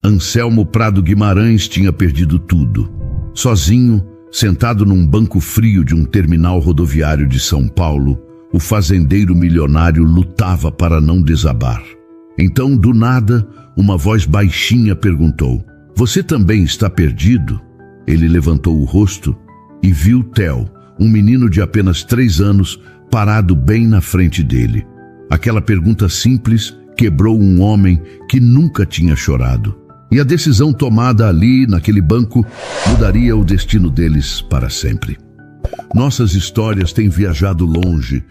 Anselmo Prado Guimarães tinha perdido tudo. Sozinho, sentado num banco frio de um terminal rodoviário de São Paulo, o fazendeiro milionário lutava para não desabar. Então, do nada, uma voz baixinha perguntou: "Você também está perdido?" Ele levantou o rosto e viu Theo, um menino de apenas 3 anos, parado bem na frente dele. Aquela pergunta simples quebrou um homem que nunca tinha chorado. E a decisão tomada ali, naquele banco, mudaria o destino deles para sempre. Nossas histórias têm viajado longe.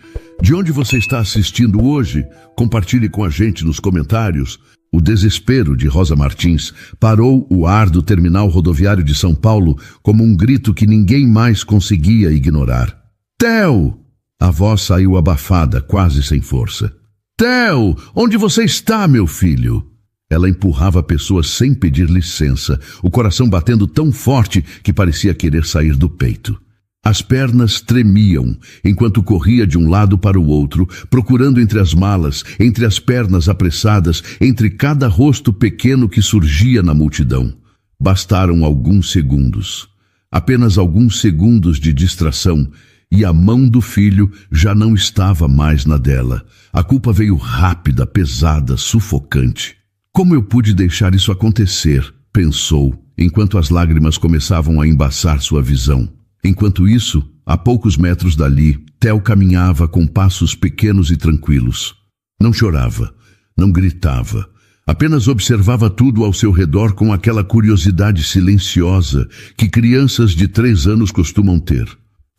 De onde você está assistindo hoje? Compartilhe com a gente nos comentários. O desespero de Rosa Martins parou o ar do terminal rodoviário de São Paulo como um grito que ninguém mais conseguia ignorar. "Theo!" A voz saiu abafada, quase sem força. "Theo, onde você está, meu filho?" Ela empurrava a pessoa sem pedir licença, o coração batendo tão forte que parecia querer sair do peito. As pernas tremiam enquanto corria de um lado para o outro, procurando entre as malas, entre as pernas apressadas, entre cada rosto pequeno que surgia na multidão. Bastaram alguns segundos, apenas alguns segundos de distração, e a mão do filho já não estava mais na dela. A culpa veio rápida, pesada, sufocante. "Como eu pude deixar isso acontecer?" pensou, enquanto as lágrimas começavam a embaçar sua visão. Enquanto isso, a poucos metros dali, Theo caminhava com passos pequenos e tranquilos. Não chorava, não gritava, apenas observava tudo ao seu redor com aquela curiosidade silenciosa que crianças de 3 anos costumam ter.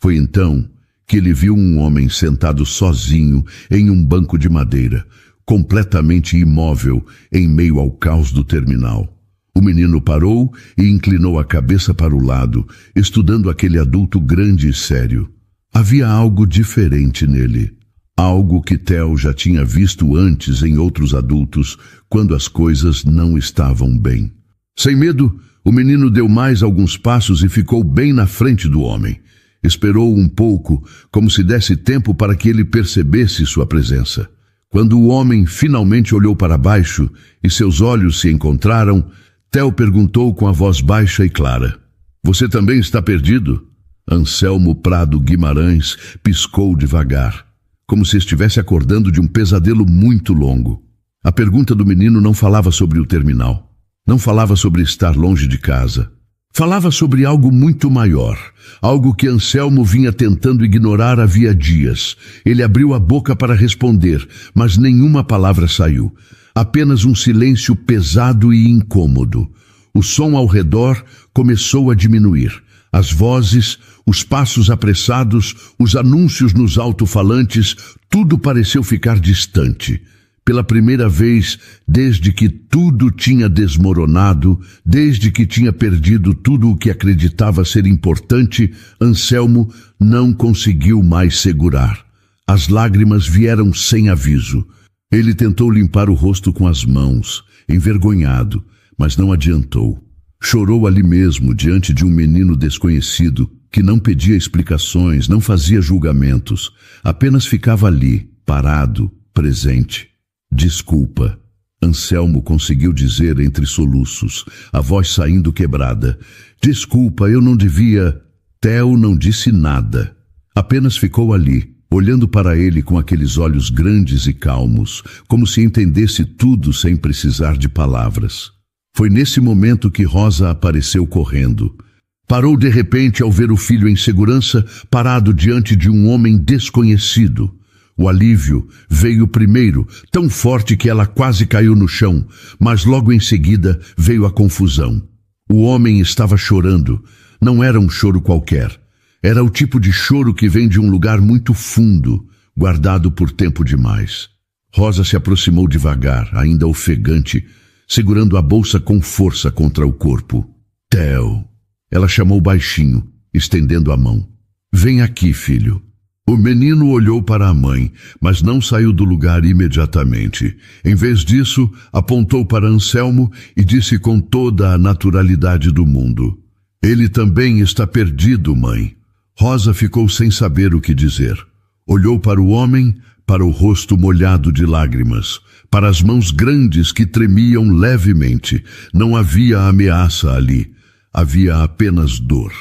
Foi então que ele viu um homem sentado sozinho em um banco de madeira, completamente imóvel em meio ao caos do terminal. O menino parou e inclinou a cabeça para o lado, estudando aquele adulto grande e sério. Havia algo diferente nele, algo que Theo já tinha visto antes em outros adultos, quando as coisas não estavam bem. Sem medo, o menino deu mais alguns passos e ficou bem na frente do homem. Esperou um pouco, como se desse tempo para que ele percebesse sua presença. Quando o homem finalmente olhou para baixo e seus olhos se encontraram, Theo perguntou com a voz baixa e clara: "Você também está perdido?" Anselmo Prado Guimarães piscou devagar, como se estivesse acordando de um pesadelo muito longo. A pergunta do menino não falava sobre o terminal, não falava sobre estar longe de casa. Falava sobre algo muito maior, algo que Anselmo vinha tentando ignorar havia dias. Ele abriu a boca para responder, mas nenhuma palavra saiu. Apenas um silêncio pesado e incômodo. O som ao redor começou a diminuir. As vozes, os passos apressados, os anúncios nos alto-falantes, tudo pareceu ficar distante. Pela primeira vez, desde que tudo tinha desmoronado, desde que tinha perdido tudo o que acreditava ser importante, Anselmo não conseguiu mais segurar. As lágrimas vieram sem aviso. Ele tentou limpar o rosto com as mãos, envergonhado, mas não adiantou. Chorou ali mesmo, diante de um menino desconhecido, que não pedia explicações, não fazia julgamentos, apenas ficava ali, parado, presente. "Desculpa", Anselmo conseguiu dizer entre soluços, a voz saindo quebrada. "Desculpa, eu não devia..." Theo não disse nada. Apenas ficou ali, olhando para ele com aqueles olhos grandes e calmos, como se entendesse tudo sem precisar de palavras. Foi nesse momento que Rosa apareceu correndo. Parou de repente ao ver o filho em segurança, parado diante de um homem desconhecido. O alívio veio primeiro, tão forte que ela quase caiu no chão, mas logo em seguida veio a confusão. O homem estava chorando. Não era um choro qualquer. Era o tipo de choro que vem de um lugar muito fundo, guardado por tempo demais. Rosa se aproximou devagar, ainda ofegante, segurando a bolsa com força contra o corpo. "Theo", ela chamou baixinho, estendendo a mão. "Vem aqui, filho." O menino olhou para a mãe, mas não saiu do lugar imediatamente. Em vez disso, apontou para Anselmo e disse com toda a naturalidade do mundo: "Ele também está perdido, mãe." Rosa ficou sem saber o que dizer. Olhou para o homem, para o rosto molhado de lágrimas, para as mãos grandes que tremiam levemente. Não havia ameaça ali, havia apenas dor.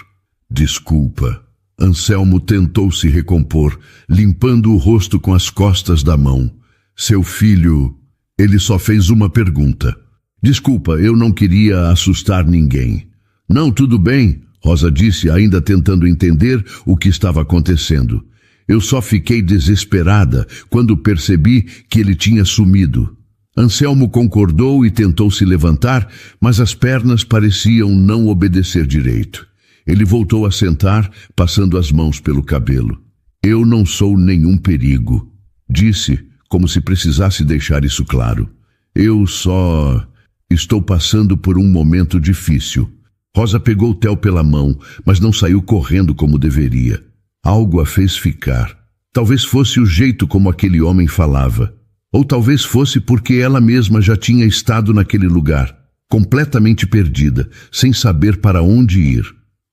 Desculpa. Anselmo tentou se recompor, limpando o rosto com as costas da mão. Seu filho... Ele só fez uma pergunta. Desculpa, eu não queria assustar ninguém. Não, tudo bem, Rosa disse, ainda tentando entender o que estava acontecendo. Eu só fiquei desesperada quando percebi que ele tinha sumido. Anselmo concordou e tentou se levantar, mas as pernas pareciam não obedecer direito. Ele voltou a sentar, passando as mãos pelo cabelo. Eu não sou nenhum perigo, disse, como se precisasse deixar isso claro. Eu só estou passando por um momento difícil. Rosa pegou Theo pela mão, mas não saiu correndo como deveria. Algo a fez ficar. Talvez fosse o jeito como aquele homem falava. Ou talvez fosse porque ela mesma já tinha estado naquele lugar, completamente perdida, sem saber para onde ir.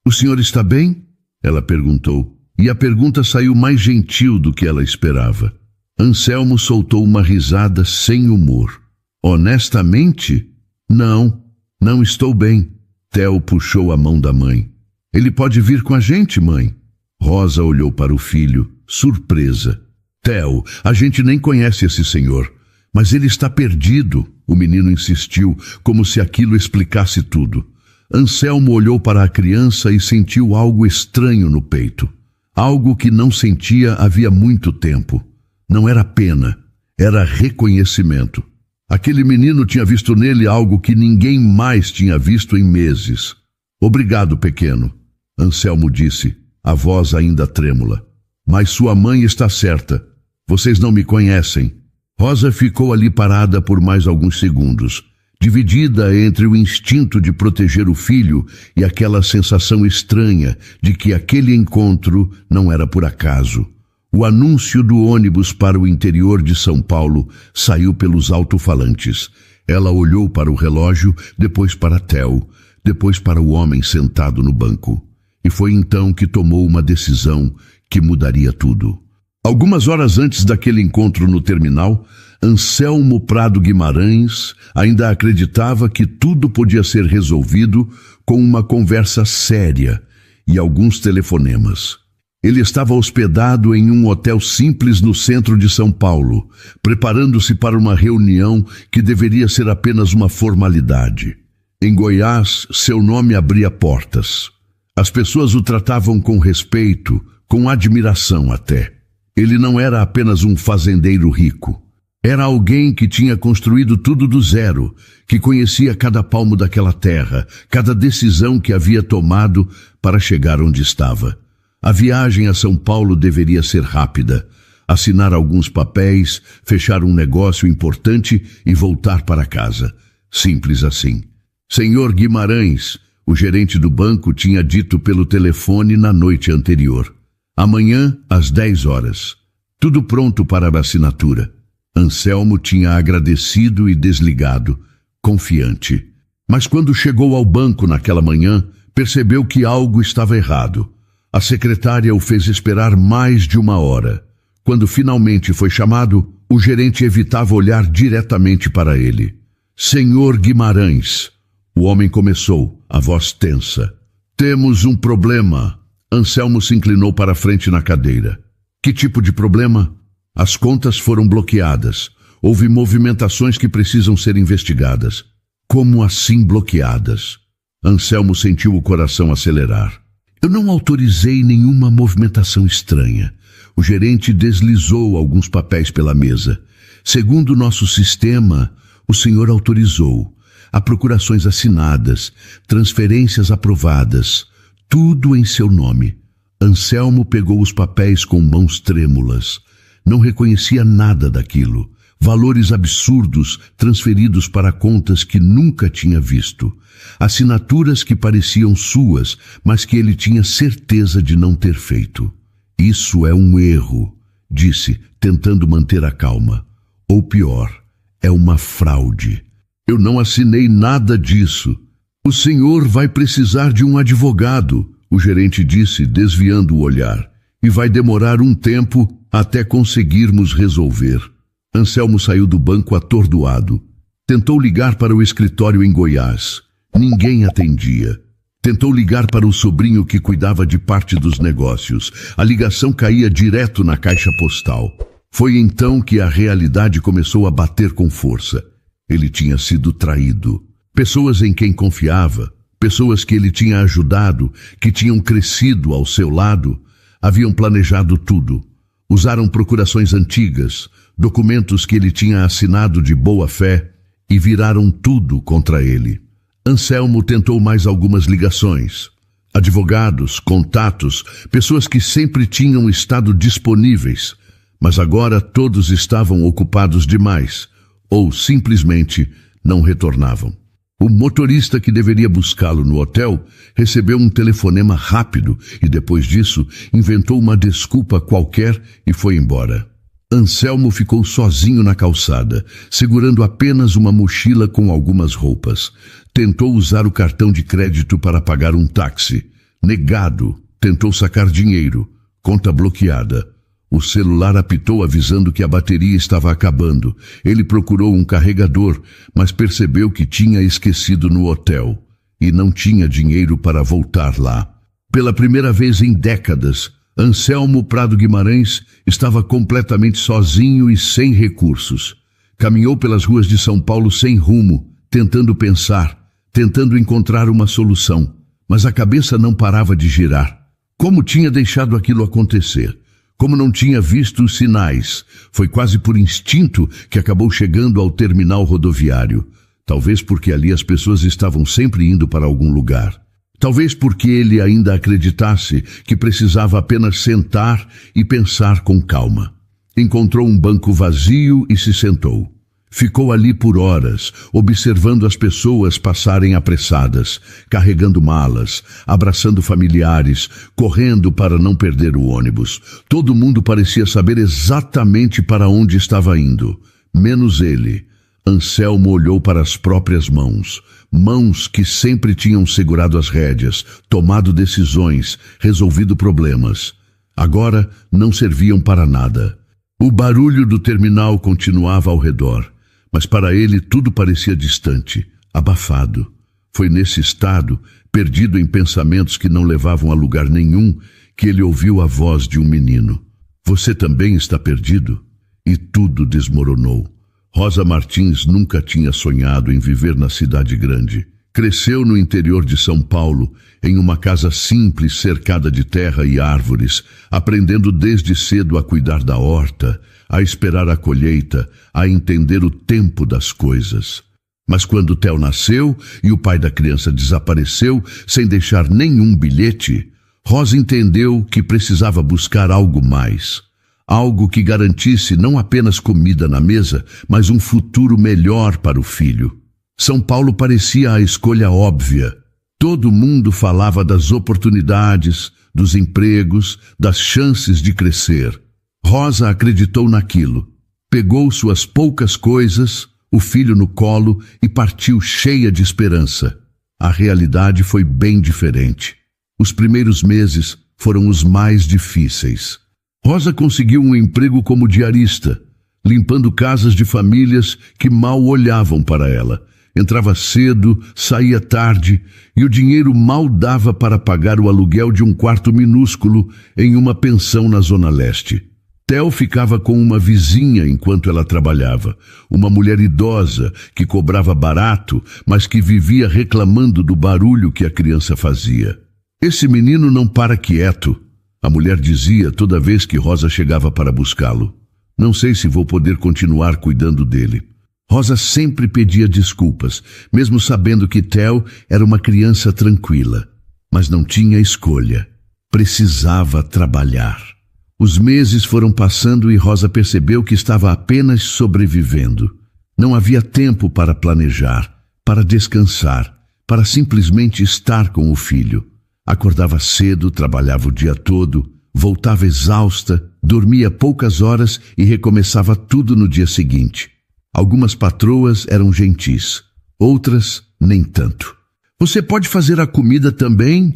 O senhor está bem? Ela perguntou, e a pergunta saiu mais gentil do que ela esperava. Anselmo soltou uma risada sem humor. Honestamente? Não estou bem. Theo puxou a mão da mãe. Ele pode vir com a gente, mãe? Rosa olhou para o filho, surpresa. Theo, a gente nem conhece esse senhor, mas ele está perdido, o menino insistiu, como se aquilo explicasse tudo. Anselmo olhou para a criança e sentiu algo estranho no peito. Algo que não sentia havia muito tempo. Não era pena, era reconhecimento. Aquele menino tinha visto nele algo que ninguém mais tinha visto em meses. Obrigado, pequeno, Anselmo disse, a voz ainda trêmula. Mas sua mãe está certa. Vocês não me conhecem. Rosa ficou ali parada por mais alguns segundos, dividida entre o instinto de proteger o filho e aquela sensação estranha de que aquele encontro não era por acaso. O anúncio do ônibus para o interior de São Paulo saiu pelos alto-falantes. Ela olhou para o relógio, depois para Theo, depois para o homem sentado no banco. E foi então que tomou uma decisão que mudaria tudo. Algumas horas antes daquele encontro no terminal, Anselmo Prado Guimarães ainda acreditava que tudo podia ser resolvido com uma conversa séria e alguns telefonemas. Ele estava hospedado em um hotel simples no centro de São Paulo, preparando-se para uma reunião que deveria ser apenas uma formalidade. Em Goiás, seu nome abria portas. As pessoas o tratavam com respeito, com admiração até. Ele não era apenas um fazendeiro rico. Era alguém que tinha construído tudo do zero, que conhecia cada palmo daquela terra, cada decisão que havia tomado para chegar onde estava. A viagem a São Paulo deveria ser rápida. Assinar alguns papéis, fechar um negócio importante e voltar para casa. Simples assim. Senhor Guimarães, o gerente do banco tinha dito pelo telefone na noite anterior. Amanhã, às 10 horas. Tudo pronto para a assinatura. Anselmo tinha agradecido e desligado, confiante. Mas quando chegou ao banco naquela manhã, percebeu que algo estava errado. A secretária o fez esperar mais de uma hora. Quando finalmente foi chamado, o gerente evitava olhar diretamente para ele. Senhor Guimarães, o homem começou, a voz tensa. Temos um problema. Anselmo se inclinou para a frente na cadeira. Que tipo de problema? As contas foram bloqueadas. Houve movimentações que precisam ser investigadas. Como assim bloqueadas? Anselmo sentiu o coração acelerar. Eu não autorizei nenhuma movimentação estranha. O gerente deslizou alguns papéis pela mesa. Segundo nosso sistema, o senhor autorizou. Há procurações assinadas, transferências aprovadas, tudo em seu nome. Anselmo pegou os papéis com mãos trêmulas. Não reconhecia nada daquilo. Valores absurdos transferidos para contas que nunca tinha visto. Assinaturas que pareciam suas, mas que ele tinha certeza de não ter feito. Isso é um erro, disse, tentando manter a calma. Ou pior, é uma fraude. Eu não assinei nada disso. O senhor vai precisar de um advogado, o gerente disse, desviando o olhar. E vai demorar um tempo até conseguirmos resolver. Anselmo saiu do banco atordoado. Tentou ligar para o escritório em Goiás. Ninguém atendia. Tentou ligar para o sobrinho que cuidava de parte dos negócios. A ligação caía direto na caixa postal. Foi então que a realidade começou a bater com força. Ele tinha sido traído. Pessoas em quem confiava, pessoas que ele tinha ajudado, que tinham crescido ao seu lado, haviam planejado tudo. Usaram procurações antigas, documentos que ele tinha assinado de boa fé e viraram tudo contra ele. Anselmo tentou mais algumas ligações. Advogados, contatos, pessoas que sempre tinham estado disponíveis, mas agora todos estavam ocupados demais ou simplesmente não retornavam. O motorista que deveria buscá-lo no hotel recebeu um telefonema rápido e depois disso inventou uma desculpa qualquer e foi embora. Anselmo ficou sozinho na calçada, segurando apenas uma mochila com algumas roupas. Tentou usar o cartão de crédito para pagar um táxi. Negado. Tentou sacar dinheiro. Conta bloqueada. O celular apitou avisando que a bateria estava acabando. Ele procurou um carregador, mas percebeu que tinha esquecido no hotel e não tinha dinheiro para voltar lá. Pela primeira vez em décadas, Anselmo Prado Guimarães estava completamente sozinho e sem recursos. Caminhou pelas ruas de São Paulo sem rumo, tentando pensar, tentando encontrar uma solução, mas a cabeça não parava de girar. Como tinha deixado aquilo acontecer? Como não tinha visto os sinais? Foi quase por instinto que acabou chegando ao terminal rodoviário. Talvez porque ali as pessoas estavam sempre indo para algum lugar. Talvez porque ele ainda acreditasse que precisava apenas sentar e pensar com calma. Encontrou um banco vazio e se sentou. Ficou ali por horas, observando as pessoas passarem apressadas, carregando malas, abraçando familiares, correndo para não perder o ônibus. Todo mundo parecia saber exatamente para onde estava indo, menos ele. Anselmo olhou para as próprias mãos, mãos que sempre tinham segurado as rédeas, tomado decisões, resolvido problemas. Agora não serviam para nada. O barulho do terminal continuava ao redor. Mas para ele tudo parecia distante, abafado. Foi nesse estado, perdido em pensamentos que não levavam a lugar nenhum, que ele ouviu a voz de um menino. Você também está perdido? E tudo desmoronou. Rosa Martins nunca tinha sonhado em viver na cidade grande. Cresceu no interior de São Paulo, em uma casa simples cercada de terra e árvores, aprendendo desde cedo a cuidar da horta, a esperar a colheita, a entender o tempo das coisas. Mas quando Theo nasceu e o pai da criança desapareceu sem deixar nenhum bilhete, Rosa entendeu que precisava buscar algo mais. Algo que garantisse não apenas comida na mesa, mas um futuro melhor para o filho. São Paulo parecia a escolha óbvia. Todo mundo falava das oportunidades, dos empregos, das chances de crescer. Rosa acreditou naquilo. Pegou suas poucas coisas, o filho no colo e partiu cheia de esperança. A realidade foi bem diferente. Os primeiros meses foram os mais difíceis. Rosa conseguiu um emprego como diarista, limpando casas de famílias que mal olhavam para ela. Entrava cedo, saía tarde e o dinheiro mal dava para pagar o aluguel de um quarto minúsculo em uma pensão na Zona Leste. Theo ficava com uma vizinha enquanto ela trabalhava, uma mulher idosa que cobrava barato, mas que vivia reclamando do barulho que a criança fazia. Esse menino não para quieto, a mulher dizia toda vez que Rosa chegava para buscá-lo. Não sei se vou poder continuar cuidando dele. Rosa sempre pedia desculpas, mesmo sabendo que Theo era uma criança tranquila, mas não tinha escolha. Precisava trabalhar. Os meses foram passando e Rosa percebeu que estava apenas sobrevivendo. Não havia tempo para planejar, para descansar, para simplesmente estar com o filho. Acordava cedo, trabalhava o dia todo, voltava exausta, dormia poucas horas e recomeçava tudo no dia seguinte. Algumas patroas eram gentis, outras nem tanto. Você pode fazer a comida também?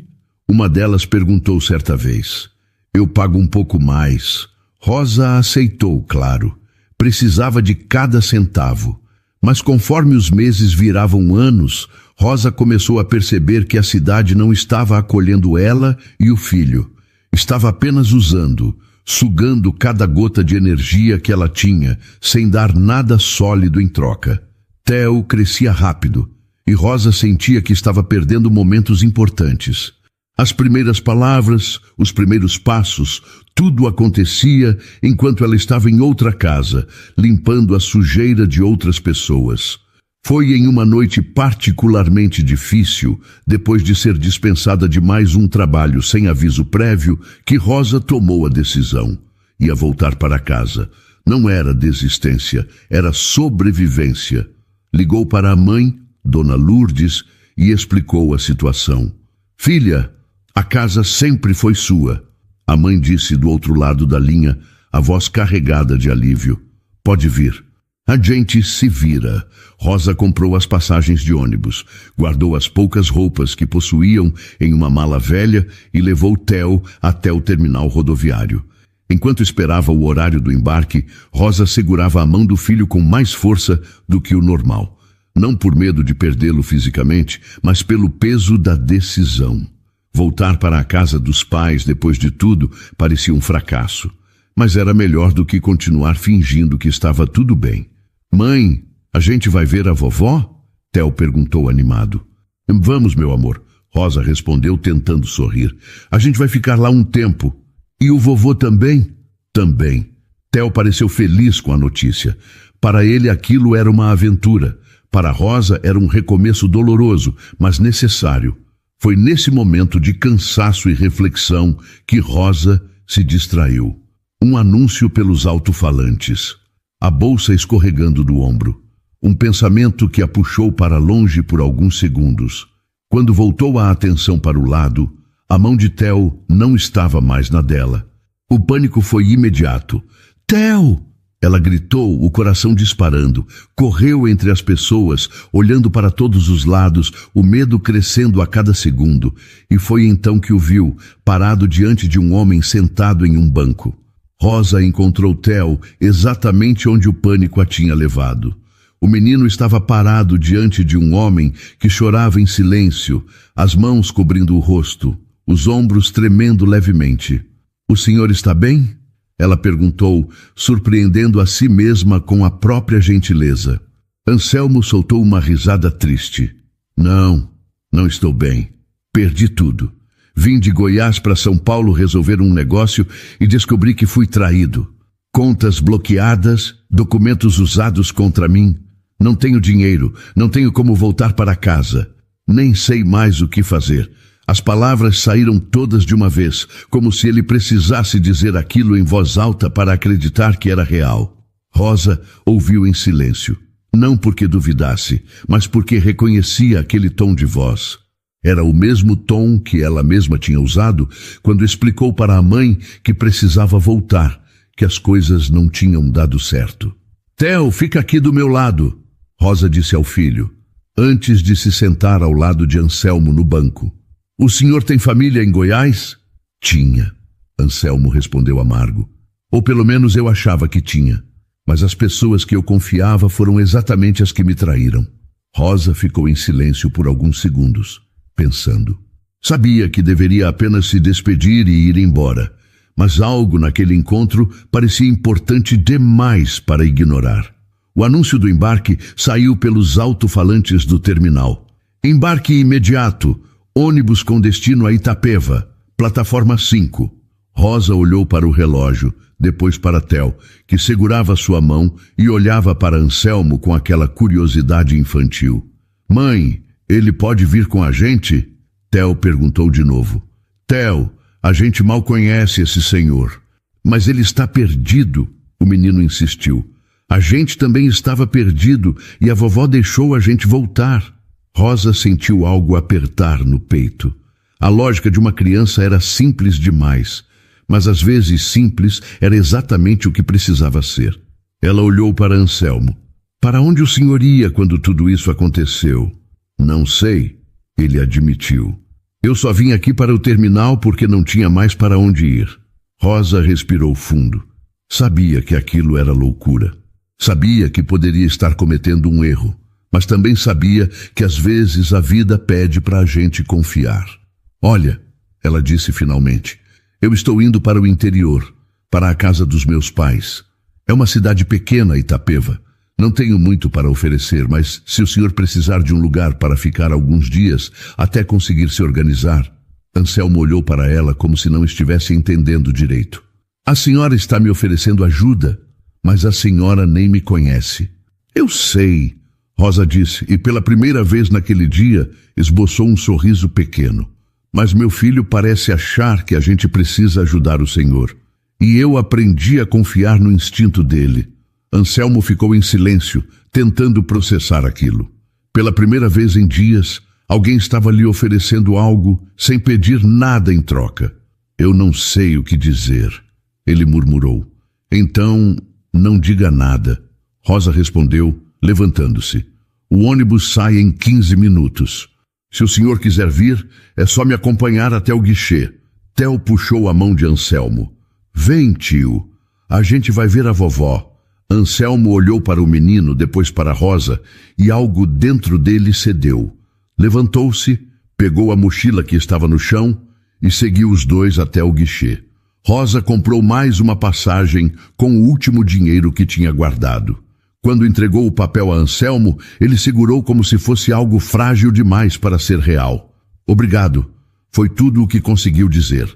Uma delas perguntou certa vez. Eu pago um pouco mais. Rosa aceitou, claro. Precisava de cada centavo. Mas conforme os meses viravam anos, Rosa começou a perceber que a cidade não estava acolhendo ela e o filho. Estava apenas usando, sugando cada gota de energia que ela tinha, sem dar nada sólido em troca. Theo crescia rápido, e Rosa sentia que estava perdendo momentos importantes. As primeiras palavras, os primeiros passos, tudo acontecia enquanto ela estava em outra casa, limpando a sujeira de outras pessoas. Foi em uma noite particularmente difícil, depois de ser dispensada de mais um trabalho sem aviso prévio, que Rosa tomou a decisão. Ia voltar para casa. Não era desistência, era sobrevivência. Ligou para a mãe, Dona Lourdes, e explicou a situação. Filha, a casa sempre foi sua. A mãe disse do outro lado da linha, a voz carregada de alívio. Pode vir. A gente se vira. Rosa comprou as passagens de ônibus, guardou as poucas roupas que possuíam em uma mala velha e levou Theo até o terminal rodoviário. Enquanto esperava o horário do embarque, Rosa segurava a mão do filho com mais força do que o normal. Não por medo de perdê-lo fisicamente, mas pelo peso da decisão. Voltar para a casa dos pais, depois de tudo, parecia um fracasso. Mas era melhor do que continuar fingindo que estava tudo bem. Mãe, a gente vai ver a vovó? Theo perguntou animado. Vamos, meu amor, Rosa respondeu tentando sorrir. A gente vai ficar lá um tempo. E o vovô também? Também. Theo pareceu feliz com a notícia. Para ele aquilo era uma aventura. Para Rosa era um recomeço doloroso, mas necessário. Foi nesse momento de cansaço e reflexão que Rosa se distraiu. Um anúncio pelos alto-falantes. A bolsa escorregando do ombro. Um pensamento que a puxou para longe por alguns segundos. Quando voltou a atenção para o lado, a mão de Theo não estava mais na dela. O pânico foi imediato. Theo! Ela gritou, o coração disparando. Correu entre as pessoas, olhando para todos os lados, o medo crescendo a cada segundo. E foi então que o viu, parado diante de um homem sentado em um banco. Rosa encontrou Theo exatamente onde o pânico a tinha levado. O menino estava parado diante de um homem que chorava em silêncio, as mãos cobrindo o rosto, os ombros tremendo levemente. O senhor está bem? Ela perguntou, surpreendendo a si mesma com a própria gentileza. Anselmo soltou uma risada triste. Não estou bem. Perdi tudo. Vim de Goiás para São Paulo resolver um negócio e descobri que fui traído. Contas bloqueadas, documentos usados contra mim. Não tenho dinheiro, não tenho como voltar para casa. Nem sei mais o que fazer. As palavras saíram todas de uma vez, como se ele precisasse dizer aquilo em voz alta para acreditar que era real. Rosa ouviu em silêncio. Não porque duvidasse, mas porque reconhecia aquele tom de voz. Era o mesmo tom que ela mesma tinha usado quando explicou para a mãe que precisava voltar, que as coisas não tinham dado certo. Theo, fica aqui do meu lado, Rosa disse ao filho, antes de se sentar ao lado de Anselmo no banco. O senhor tem família em Goiás? Tinha, Anselmo respondeu amargo. Ou pelo menos eu achava que tinha. Mas as pessoas que eu confiava foram exatamente as que me traíram. Rosa ficou em silêncio por alguns segundos, pensando. Sabia que deveria apenas se despedir e ir embora, mas algo naquele encontro parecia importante demais para ignorar. O anúncio do embarque saiu pelos alto-falantes do terminal. Embarque imediato, ônibus com destino a Itapeva, plataforma 5. Rosa olhou para o relógio, depois para Theo, que segurava sua mão e olhava para Anselmo com aquela curiosidade infantil. Mãe, ele pode vir com a gente? Theo perguntou de novo. Theo, a gente mal conhece esse senhor. Mas ele está perdido, o menino insistiu. A gente também estava perdido e a vovó deixou a gente voltar. Rosa sentiu algo apertar no peito. A lógica de uma criança era simples demais, mas às vezes simples era exatamente o que precisava ser. Ela olhou para Anselmo. Para onde o senhor ia quando tudo isso aconteceu? Não sei, ele admitiu. Eu só vim aqui para o terminal porque não tinha mais para onde ir. Rosa respirou fundo. Sabia que aquilo era loucura. Sabia que poderia estar cometendo um erro, mas também sabia que às vezes a vida pede para a gente confiar. Olha, ela disse finalmente, eu estou indo para o interior, para a casa dos meus pais. É uma cidade pequena, Itapeva. Não tenho muito para oferecer, mas se o senhor precisar de um lugar para ficar alguns dias, até conseguir se organizar. Anselmo olhou para ela como se não estivesse entendendo direito. A senhora está me oferecendo ajuda, mas a senhora nem me conhece. Eu sei, Rosa disse, e pela primeira vez naquele dia esboçou um sorriso pequeno. Mas meu filho parece achar que a gente precisa ajudar o senhor. E eu aprendi a confiar no instinto dele. Anselmo ficou em silêncio, tentando processar aquilo. Pela primeira vez em dias, alguém estava lhe oferecendo algo sem pedir nada em troca. Eu não sei o que dizer, ele murmurou. Então, não diga nada, Rosa respondeu, levantando-se. O ônibus sai em 15 minutos. Se o senhor quiser vir, é só me acompanhar até o guichê. Theo puxou a mão de Anselmo. Vem, tio, a gente vai ver a vovó. Anselmo olhou para o menino, depois para Rosa, e algo dentro dele cedeu. Levantou-se, pegou a mochila que estava no chão e seguiu os dois até o guichê. Rosa comprou mais uma passagem com o último dinheiro que tinha guardado. Quando entregou o papel a Anselmo, ele segurou como se fosse algo frágil demais para ser real. Obrigado, foi tudo o que conseguiu dizer.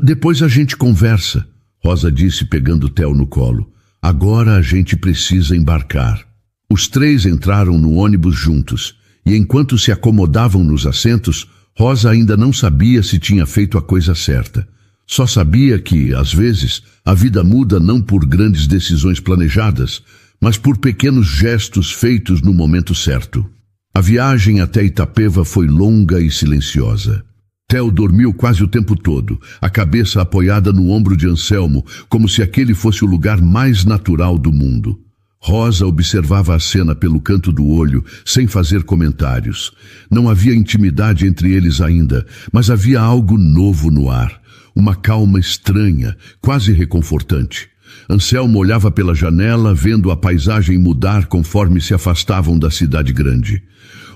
Depois a gente conversa, Rosa disse pegando Theo no colo. Agora a gente precisa embarcar. Os três entraram no ônibus juntos, e enquanto se acomodavam nos assentos, Rosa ainda não sabia se tinha feito a coisa certa. Só sabia que, às vezes, a vida muda não por grandes decisões planejadas, mas por pequenos gestos feitos no momento certo. A viagem até Itapeva foi longa e silenciosa. Theo dormiu quase o tempo todo, a cabeça apoiada no ombro de Anselmo, como se aquele fosse o lugar mais natural do mundo. Rosa observava a cena pelo canto do olho, sem fazer comentários. Não havia intimidade entre eles ainda, mas havia algo novo no ar. Uma calma estranha, quase reconfortante. Anselmo olhava pela janela, vendo a paisagem mudar conforme se afastavam da cidade grande.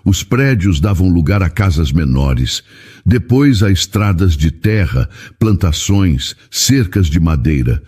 Os prédios davam lugar a casas menores, depois a estradas de terra, plantações, cercas de madeira.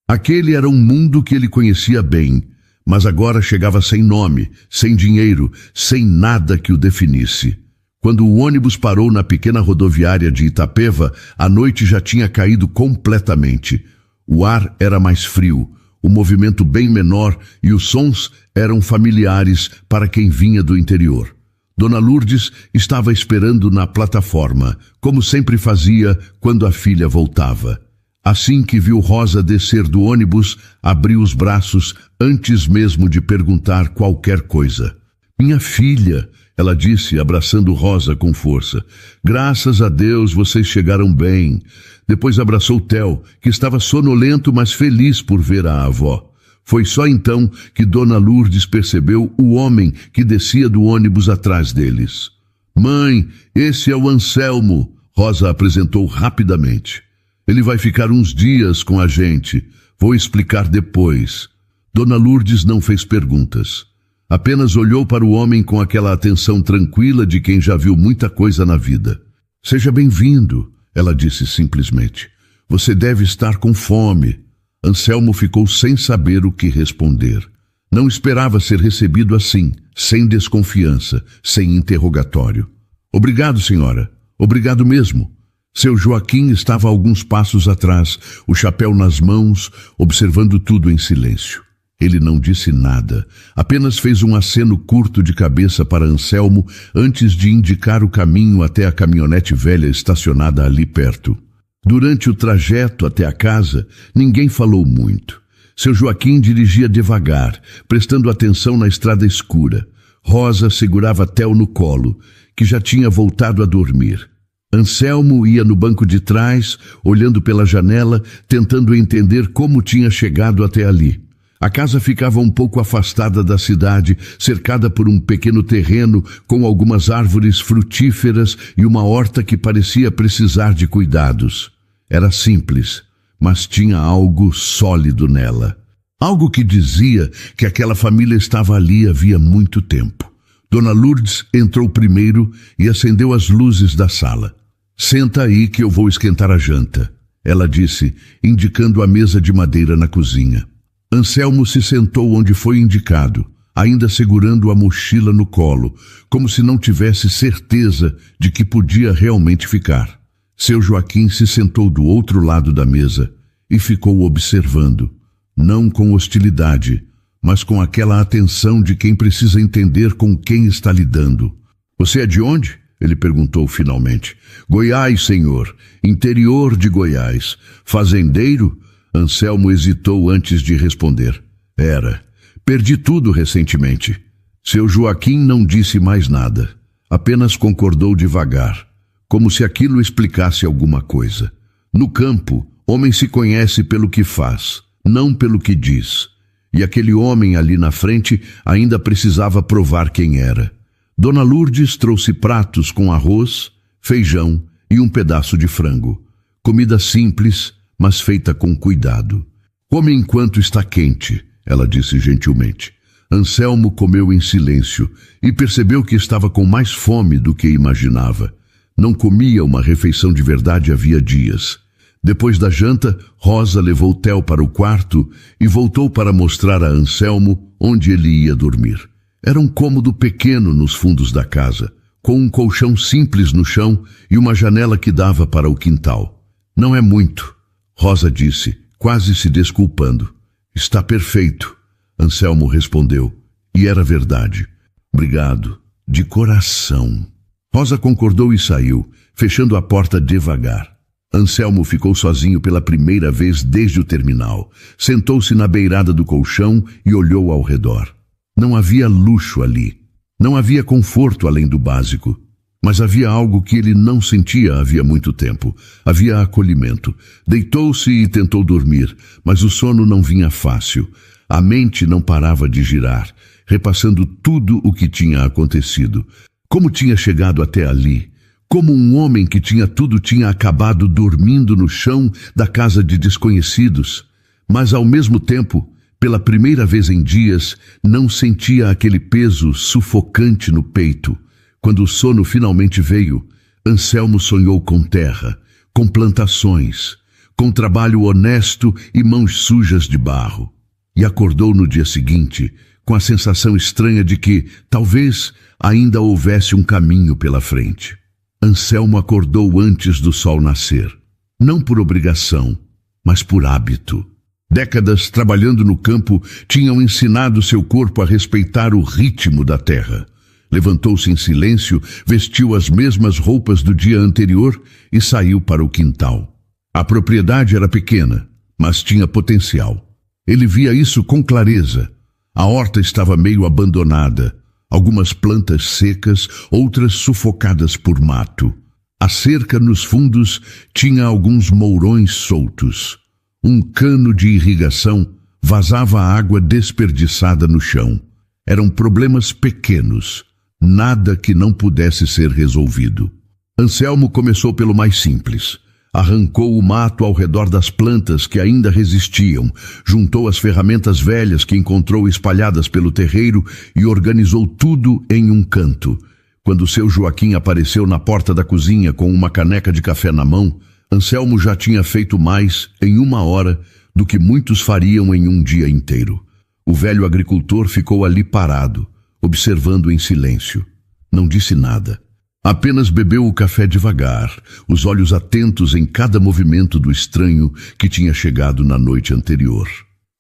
Aquele era um mundo que ele conhecia bem, mas agora chegava sem nome, sem dinheiro, sem nada que o definisse. Quando o ônibus parou na pequena rodoviária de Itapeva, a noite já tinha caído completamente. O ar era mais frio, o movimento bem menor e os sons eram familiares para quem vinha do interior. Dona Lourdes estava esperando na plataforma, como sempre fazia quando a filha voltava. Assim que viu Rosa descer do ônibus, abriu os braços antes mesmo de perguntar qualquer coisa. Minha filha, ela disse, abraçando Rosa com força. Graças a Deus vocês chegaram bem. Depois abraçou Theo, que estava sonolento, mas feliz por ver a avó. Foi só então que Dona Lourdes percebeu o homem que descia do ônibus atrás deles. Mãe, esse é o Anselmo, Rosa apresentou rapidamente. Ele vai ficar uns dias com a gente. Vou explicar depois. Dona Lourdes não fez perguntas. Apenas olhou para o homem com aquela atenção tranquila de quem já viu muita coisa na vida. Seja bem-vindo, ela disse simplesmente. Você deve estar com fome. Anselmo ficou sem saber o que responder. Não esperava ser recebido assim, sem desconfiança, sem interrogatório. Obrigado, senhora. Obrigado mesmo. Seu Joaquim estava a alguns passos atrás, o chapéu nas mãos, observando tudo em silêncio. Ele não disse nada, apenas fez um aceno curto de cabeça para Anselmo antes de indicar o caminho até a caminhonete velha estacionada ali perto. Durante o trajeto até a casa, ninguém falou muito. Seu Joaquim dirigia devagar, prestando atenção na estrada escura. Rosa segurava Theo no colo, que já tinha voltado a dormir. Anselmo ia no banco de trás, olhando pela janela, tentando entender como tinha chegado até ali. A casa ficava um pouco afastada da cidade, cercada por um pequeno terreno com algumas árvores frutíferas e uma horta que parecia precisar de cuidados. Era simples, mas tinha algo sólido nela. Algo que dizia que aquela família estava ali havia muito tempo. Dona Lourdes entrou primeiro e acendeu as luzes da sala. "Senta aí que eu vou esquentar a janta", ela disse, indicando a mesa de madeira na cozinha. Anselmo se sentou onde foi indicado, ainda segurando a mochila no colo, como se não tivesse certeza de que podia realmente ficar. Seu Joaquim se sentou do outro lado da mesa e ficou observando, não com hostilidade, mas com aquela atenção de quem precisa entender com quem está lidando. "Você é de onde?" ele perguntou finalmente. "Goiás, senhor. Interior de Goiás. Fazendeiro?" Anselmo hesitou antes de responder. "Era. Perdi tudo recentemente." Seu Joaquim não disse mais nada. Apenas concordou devagar, como se aquilo explicasse alguma coisa. No campo, homem se conhece pelo que faz, não pelo que diz. E aquele homem ali na frente ainda precisava provar quem era. Dona Lourdes trouxe pratos com arroz, feijão e um pedaço de frango. Comida simples, mas feita com cuidado. "Come enquanto está quente", ela disse gentilmente. Anselmo comeu em silêncio e percebeu que estava com mais fome do que imaginava. Não comia uma refeição de verdade havia dias. Depois da janta, Rosa levou Theo para o quarto e voltou para mostrar a Anselmo onde ele ia dormir. Era um cômodo pequeno nos fundos da casa, com um colchão simples no chão e uma janela que dava para o quintal. "Não é muito", Rosa disse, quase se desculpando. "Está perfeito", Anselmo respondeu, e era verdade. "Obrigado, de coração." Rosa concordou e saiu, fechando a porta devagar. Anselmo ficou sozinho pela primeira vez desde o terminal. Sentou-se na beirada do colchão e olhou ao redor. Não havia luxo ali. Não havia conforto além do básico. Mas havia algo que ele não sentia havia muito tempo. Havia acolhimento. Deitou-se e tentou dormir, mas o sono não vinha fácil. A mente não parava de girar, repassando tudo o que tinha acontecido. Como tinha chegado até ali? Como um homem que tinha tudo tinha acabado dormindo no chão da casa de desconhecidos, mas ao mesmo tempo, pela primeira vez em dias, não sentia aquele peso sufocante no peito. Quando o sono finalmente veio, Anselmo sonhou com terra, com plantações, com trabalho honesto e mãos sujas de barro. E acordou no dia seguinte, com a sensação estranha de que, talvez, ainda houvesse um caminho pela frente. Anselmo acordou antes do sol nascer, não por obrigação, mas por hábito. Décadas trabalhando no campo tinham ensinado seu corpo a respeitar o ritmo da terra. Levantou-se em silêncio, vestiu as mesmas roupas do dia anterior e saiu para o quintal. A propriedade era pequena, mas tinha potencial. Ele via isso com clareza. A horta estava meio abandonada. Algumas plantas secas, outras sufocadas por mato. A cerca nos fundos tinha alguns mourões soltos. Um cano de irrigação vazava água desperdiçada no chão. Eram problemas pequenos, nada que não pudesse ser resolvido. Anselmo começou pelo mais simples. Arrancou o mato ao redor das plantas que ainda resistiam, juntou as ferramentas velhas que encontrou espalhadas pelo terreiro e organizou tudo em um canto. Quando seu Joaquim apareceu na porta da cozinha com uma caneca de café na mão, Anselmo já tinha feito mais em 1 hora do que muitos fariam em um dia inteiro. O velho agricultor ficou ali parado, observando em silêncio. Não disse nada. Apenas bebeu o café devagar, os olhos atentos em cada movimento do estranho que tinha chegado na noite anterior.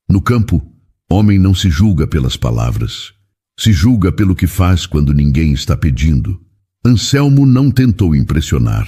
No campo, homem não se julga pelas palavras. Se julga pelo que faz quando ninguém está pedindo. Anselmo não tentou impressionar,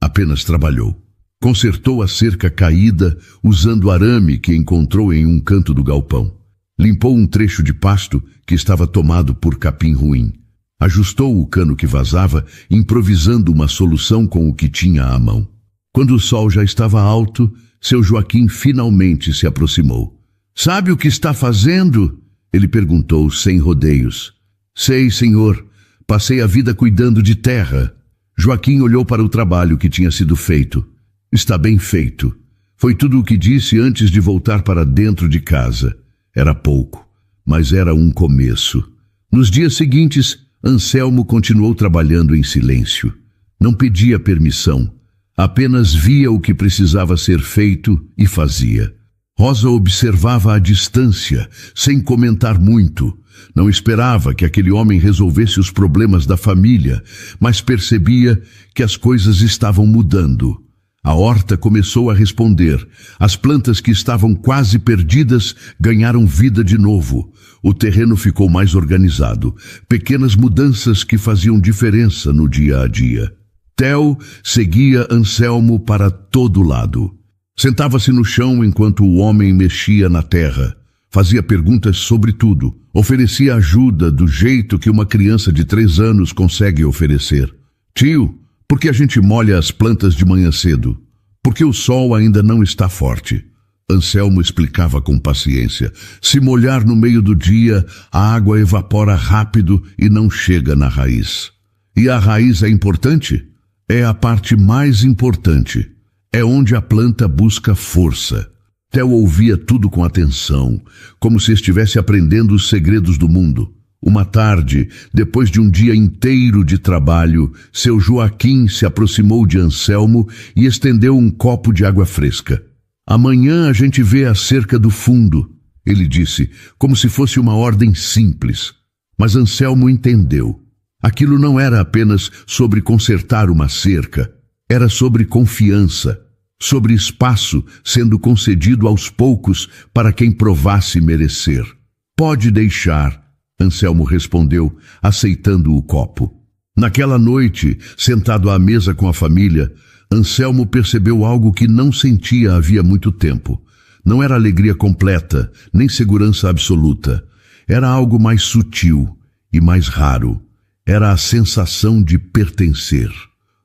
apenas trabalhou. Consertou a cerca caída usando arame que encontrou em um canto do galpão. Limpou um trecho de pasto que estava tomado por capim ruim. Ajustou o cano que vazava, improvisando uma solução com o que tinha à mão. Quando o sol já estava alto, seu Joaquim finalmente se aproximou. "Sabe o que está fazendo?" ele perguntou sem rodeios. "Sei, senhor. Passei a vida cuidando de terra." Joaquim olhou para o trabalho que tinha sido feito. "Está bem feito." Foi tudo o que disse antes de voltar para dentro de casa. Era pouco, mas era um começo. Nos dias seguintes, Anselmo continuou trabalhando em silêncio. Não pedia permissão, apenas via o que precisava ser feito e fazia. Rosa observava à distância, sem comentar muito. Não esperava que aquele homem resolvesse os problemas da família, mas percebia que as coisas estavam mudando. A horta começou a responder. As plantas que estavam quase perdidas ganharam vida de novo. O terreno ficou mais organizado. Pequenas mudanças que faziam diferença no dia a dia. Theo seguia Anselmo para todo lado. Sentava-se no chão enquanto o homem mexia na terra. Fazia perguntas sobre tudo. Oferecia ajuda do jeito que uma criança de 3 anos consegue oferecer. Tio, por que a gente molha as plantas de manhã cedo? Porque o sol ainda não está forte. Anselmo explicava com paciência. Se molhar no meio do dia, a água evapora rápido e não chega na raiz. E a raiz é importante? É a parte mais importante. É onde a planta busca força. Theo ouvia tudo com atenção, como se estivesse aprendendo os segredos do mundo. Uma tarde, depois de um dia inteiro de trabalho, seu Joaquim se aproximou de Anselmo e estendeu um copo de água fresca. Amanhã a gente vê a cerca do fundo, ele disse, como se fosse uma ordem simples. Mas Anselmo entendeu. Aquilo não era apenas sobre consertar uma cerca, era sobre confiança, sobre espaço sendo concedido aos poucos para quem provasse merecer. Pode deixar, Anselmo respondeu, aceitando o copo. Naquela noite, sentado à mesa com a família, Anselmo percebeu algo que não sentia havia muito tempo. Não era alegria completa, nem segurança absoluta. Era algo mais sutil e mais raro. Era a sensação de pertencer.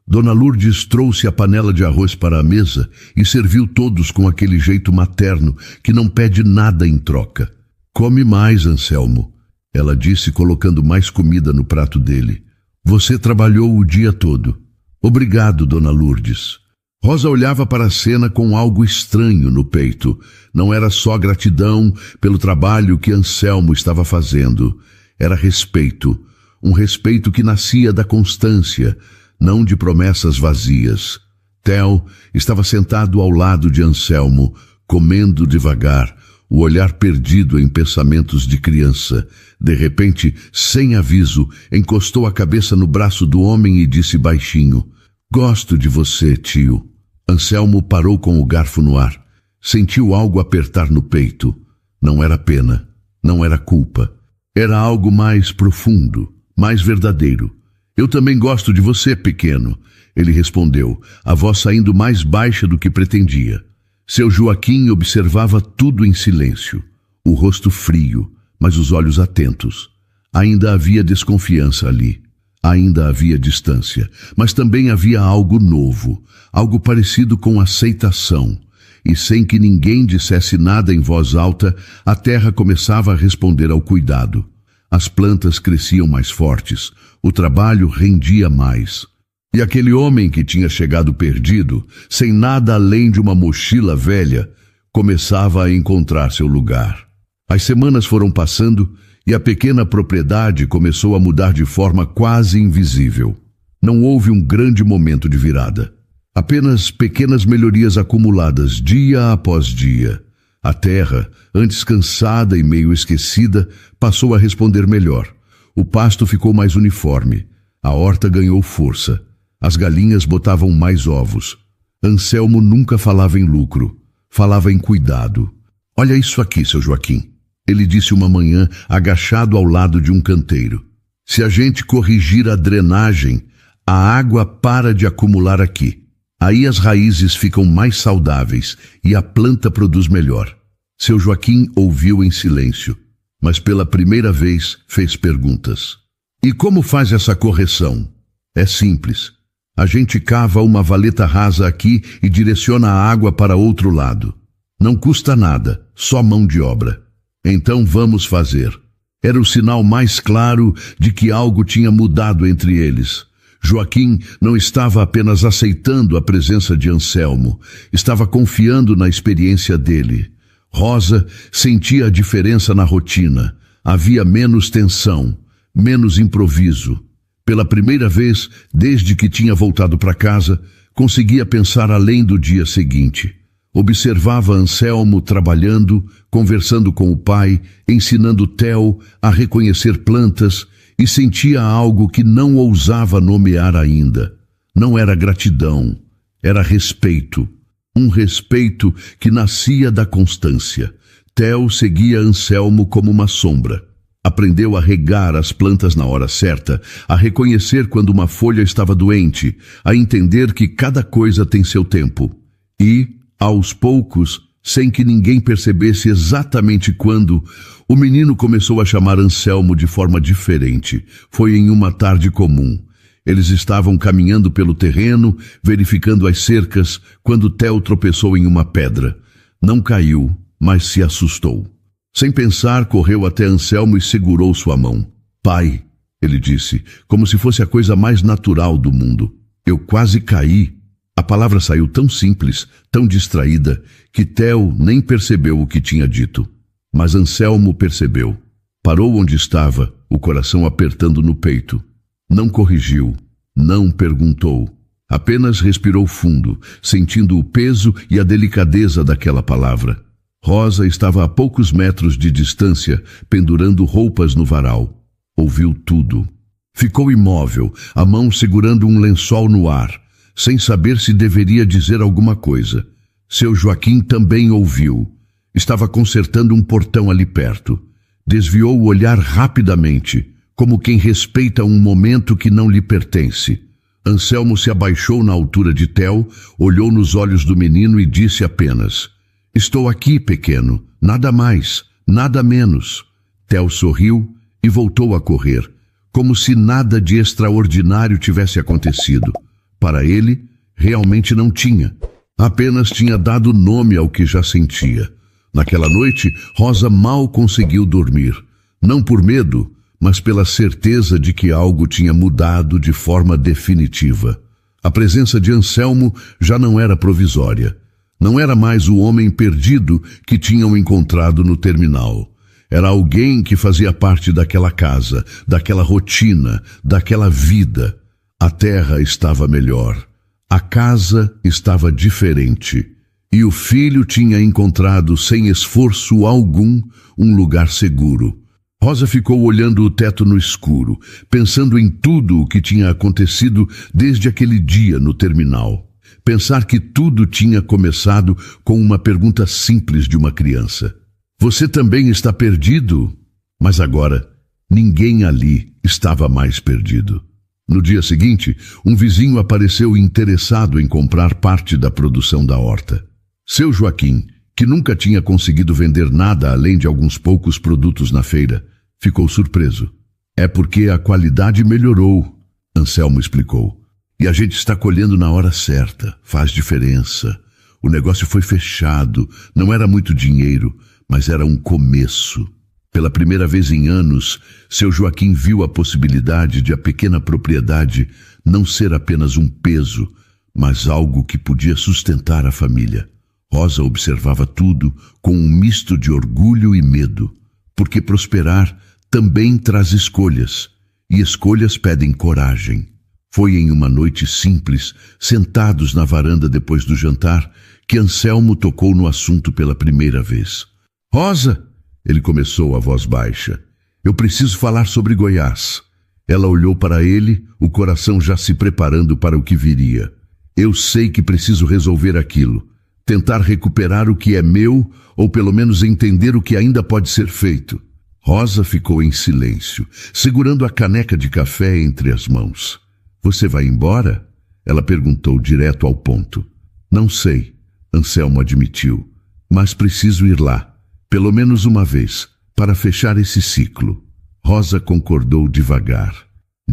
Dona Lourdes trouxe a panela de arroz para a mesa e serviu todos com aquele jeito materno que não pede nada em troca. Come mais, Anselmo, ela disse colocando mais comida no prato dele. Você trabalhou o dia todo. Obrigado, Dona Lourdes. Rosa olhava para a cena com algo estranho no peito. Não era só gratidão pelo trabalho que Anselmo estava fazendo. Era respeito. Um respeito que nascia da constância, não de promessas vazias. Theo estava sentado ao lado de Anselmo, comendo devagar, o olhar perdido em pensamentos de criança. De repente, sem aviso, encostou a cabeça no braço do homem e disse baixinho, Gosto de você, tio. Anselmo parou com o garfo no ar. Sentiu algo apertar no peito. Não era pena, não era culpa. Era algo mais profundo, mais verdadeiro. Eu também gosto de você, pequeno, ele respondeu, a voz saindo mais baixa do que pretendia. Seu Joaquim observava tudo em silêncio, o rosto frio, mas os olhos atentos. Ainda havia desconfiança ali, ainda havia distância, mas também havia algo novo, algo parecido com aceitação. E sem que ninguém dissesse nada em voz alta, a terra começava a responder ao cuidado. As plantas cresciam mais fortes, o trabalho rendia mais. E aquele homem que tinha chegado perdido, sem nada além de uma mochila velha, começava a encontrar seu lugar. As semanas foram passando e a pequena propriedade começou a mudar de forma quase invisível. Não houve um grande momento de virada. Apenas pequenas melhorias acumuladas dia após dia. A terra, antes cansada e meio esquecida, passou a responder melhor. O pasto ficou mais uniforme. A horta ganhou força. As galinhas botavam mais ovos. Anselmo nunca falava em lucro. Falava em cuidado. Olha isso aqui, seu Joaquim. Ele disse uma manhã, agachado ao lado de um canteiro. Se a gente corrigir a drenagem, a água para de acumular aqui. Aí as raízes ficam mais saudáveis e a planta produz melhor. Seu Joaquim ouviu em silêncio, mas pela primeira vez fez perguntas. E como faz essa correção? É simples. A gente cava uma valeta rasa aqui e direciona a água para outro lado. Não custa nada, só mão de obra. Então vamos fazer. Era o sinal mais claro de que algo tinha mudado entre eles. Joaquim não estava apenas aceitando a presença de Anselmo, estava confiando na experiência dele. Rosa sentia a diferença na rotina. Havia menos tensão, menos improviso. Pela primeira vez, desde que tinha voltado para casa, conseguia pensar além do dia seguinte. Observava Anselmo trabalhando, conversando com o pai, ensinando Theo a reconhecer plantas e sentia algo que não ousava nomear ainda. Não era gratidão, era respeito. Um respeito que nascia da constância. Theo seguia Anselmo como uma sombra. Aprendeu a regar as plantas na hora certa, a reconhecer quando uma folha estava doente, a entender que cada coisa tem seu tempo. E, aos poucos, sem que ninguém percebesse exatamente quando, o menino começou a chamar Anselmo de forma diferente. Foi em uma tarde comum. Eles estavam caminhando pelo terreno, verificando as cercas, quando Theo tropeçou em uma pedra. Não caiu, mas se assustou. Sem pensar, correu até Anselmo e segurou sua mão. Pai, ele disse, como se fosse a coisa mais natural do mundo. Eu quase caí. A palavra saiu tão simples, tão distraída, que Theo nem percebeu o que tinha dito. Mas Anselmo percebeu. Parou onde estava, o coração apertando no peito. Não corrigiu, não perguntou. Apenas respirou fundo, sentindo o peso e a delicadeza daquela palavra. Rosa estava a poucos metros de distância, pendurando roupas no varal. Ouviu tudo. Ficou imóvel, a mão segurando um lençol no ar, sem saber se deveria dizer alguma coisa. Seu Joaquim também ouviu. Estava consertando um portão ali perto. Desviou o olhar rapidamente, como quem respeita um momento que não lhe pertence. Anselmo se abaixou na altura de Theo, olhou nos olhos do menino e disse apenas: Estou aqui, pequeno, nada mais, nada menos. Theo sorriu e voltou a correr, como se nada de extraordinário tivesse acontecido. Para ele, realmente não tinha. Apenas tinha dado nome ao que já sentia. Naquela noite, Rosa mal conseguiu dormir. Não por medo, mas pela certeza de que algo tinha mudado de forma definitiva. A presença de Anselmo já não era provisória. Não era mais o homem perdido que tinham encontrado no terminal. Era alguém que fazia parte daquela casa, daquela rotina, daquela vida. A terra estava melhor. A casa estava diferente. E o filho tinha encontrado, sem esforço algum, um lugar seguro. Rosa ficou olhando o teto no escuro, pensando em tudo o que tinha acontecido desde aquele dia no terminal. Pensar que tudo tinha começado com uma pergunta simples de uma criança. Você também está perdido? Mas agora, ninguém ali estava mais perdido. No dia seguinte, um vizinho apareceu interessado em comprar parte da produção da horta. Seu Joaquim, que nunca tinha conseguido vender nada além de alguns poucos produtos na feira, ficou surpreso. É porque a qualidade melhorou, Anselmo explicou. E a gente está colhendo na hora certa, faz diferença. O negócio foi fechado, não era muito dinheiro, mas era um começo. Pela primeira vez em anos, seu Joaquim viu a possibilidade de a pequena propriedade não ser apenas um peso, mas algo que podia sustentar a família. Rosa observava tudo com um misto de orgulho e medo, porque prosperar também traz escolhas, e escolhas pedem coragem. Foi em uma noite simples, sentados na varanda depois do jantar, que Anselmo tocou no assunto pela primeira vez. Rosa, ele começou a voz baixa, eu preciso falar sobre Goiás. Ela olhou para ele, o coração já se preparando para o que viria. Eu sei que preciso resolver aquilo, tentar recuperar o que é meu, ou pelo menos entender o que ainda pode ser feito. Rosa ficou em silêncio, segurando a caneca de café entre as mãos. Você vai embora? Ela perguntou direto ao ponto. Não sei, Anselmo admitiu, mas preciso ir lá, pelo menos uma vez, para fechar esse ciclo. Rosa concordou devagar.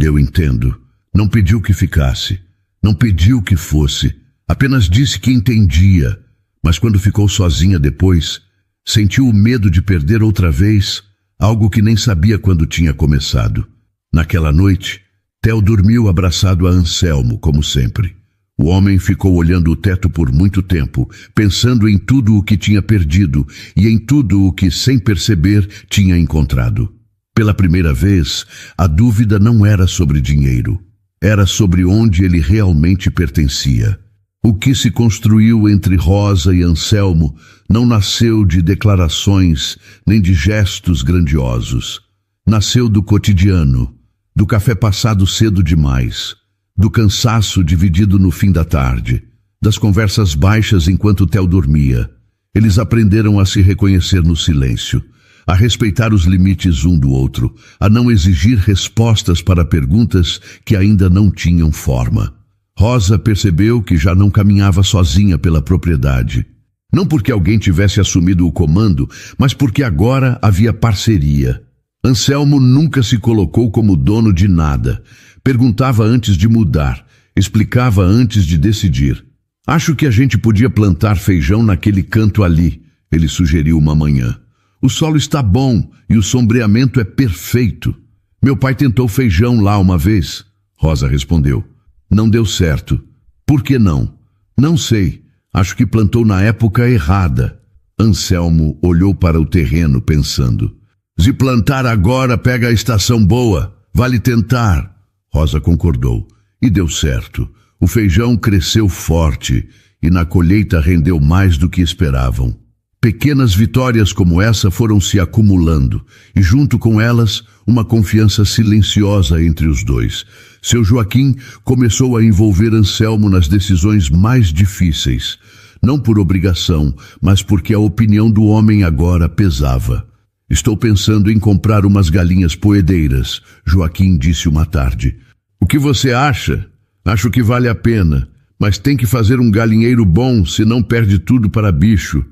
Eu entendo. Não pediu que ficasse. Não pediu que fosse. Apenas disse que entendia. Mas quando ficou sozinha depois, sentiu o medo de perder outra vez algo que nem sabia quando tinha começado. Naquela noite, Theo dormiu abraçado a Anselmo, como sempre. O homem ficou olhando o teto por muito tempo, pensando em tudo o que tinha perdido e em tudo o que, sem perceber, tinha encontrado. Pela primeira vez, a dúvida não era sobre dinheiro. Era sobre onde ele realmente pertencia. O que se construiu entre Rosa e Anselmo não nasceu de declarações nem de gestos grandiosos. Nasceu do cotidiano, do café passado cedo demais, do cansaço dividido no fim da tarde, das conversas baixas enquanto Theo dormia. Eles aprenderam a se reconhecer no silêncio, a respeitar os limites um do outro, a não exigir respostas para perguntas que ainda não tinham forma. Rosa percebeu que já não caminhava sozinha pela propriedade. Não porque alguém tivesse assumido o comando, mas porque agora havia parceria. Anselmo nunca se colocou como dono de nada. Perguntava antes de mudar, explicava antes de decidir. Acho que a gente podia plantar feijão naquele canto ali, ele sugeriu uma manhã. O solo está bom e o sombreamento é perfeito. Meu pai tentou feijão lá uma vez, Rosa respondeu. Não deu certo. Por que não? Não sei. Acho que plantou na época errada. Anselmo olhou para o terreno pensando. Se plantar agora, pega a estação boa. Vale tentar. Rosa concordou. E deu certo. O feijão cresceu forte e na colheita rendeu mais do que esperavam. Pequenas vitórias como essa foram se acumulando e junto com elas uma confiança silenciosa entre os dois. Seu Joaquim começou a envolver Anselmo nas decisões mais difíceis, não por obrigação, mas porque a opinião do homem agora pesava. Estou pensando em comprar umas galinhas poedeiras, Joaquim disse uma tarde. O que você acha? Acho que vale a pena, mas tem que fazer um galinheiro bom, senão perde tudo para bicho.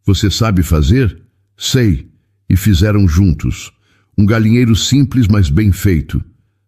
Você sabe fazer? Sei. E fizeram juntos. Um galinheiro simples, mas bem feito.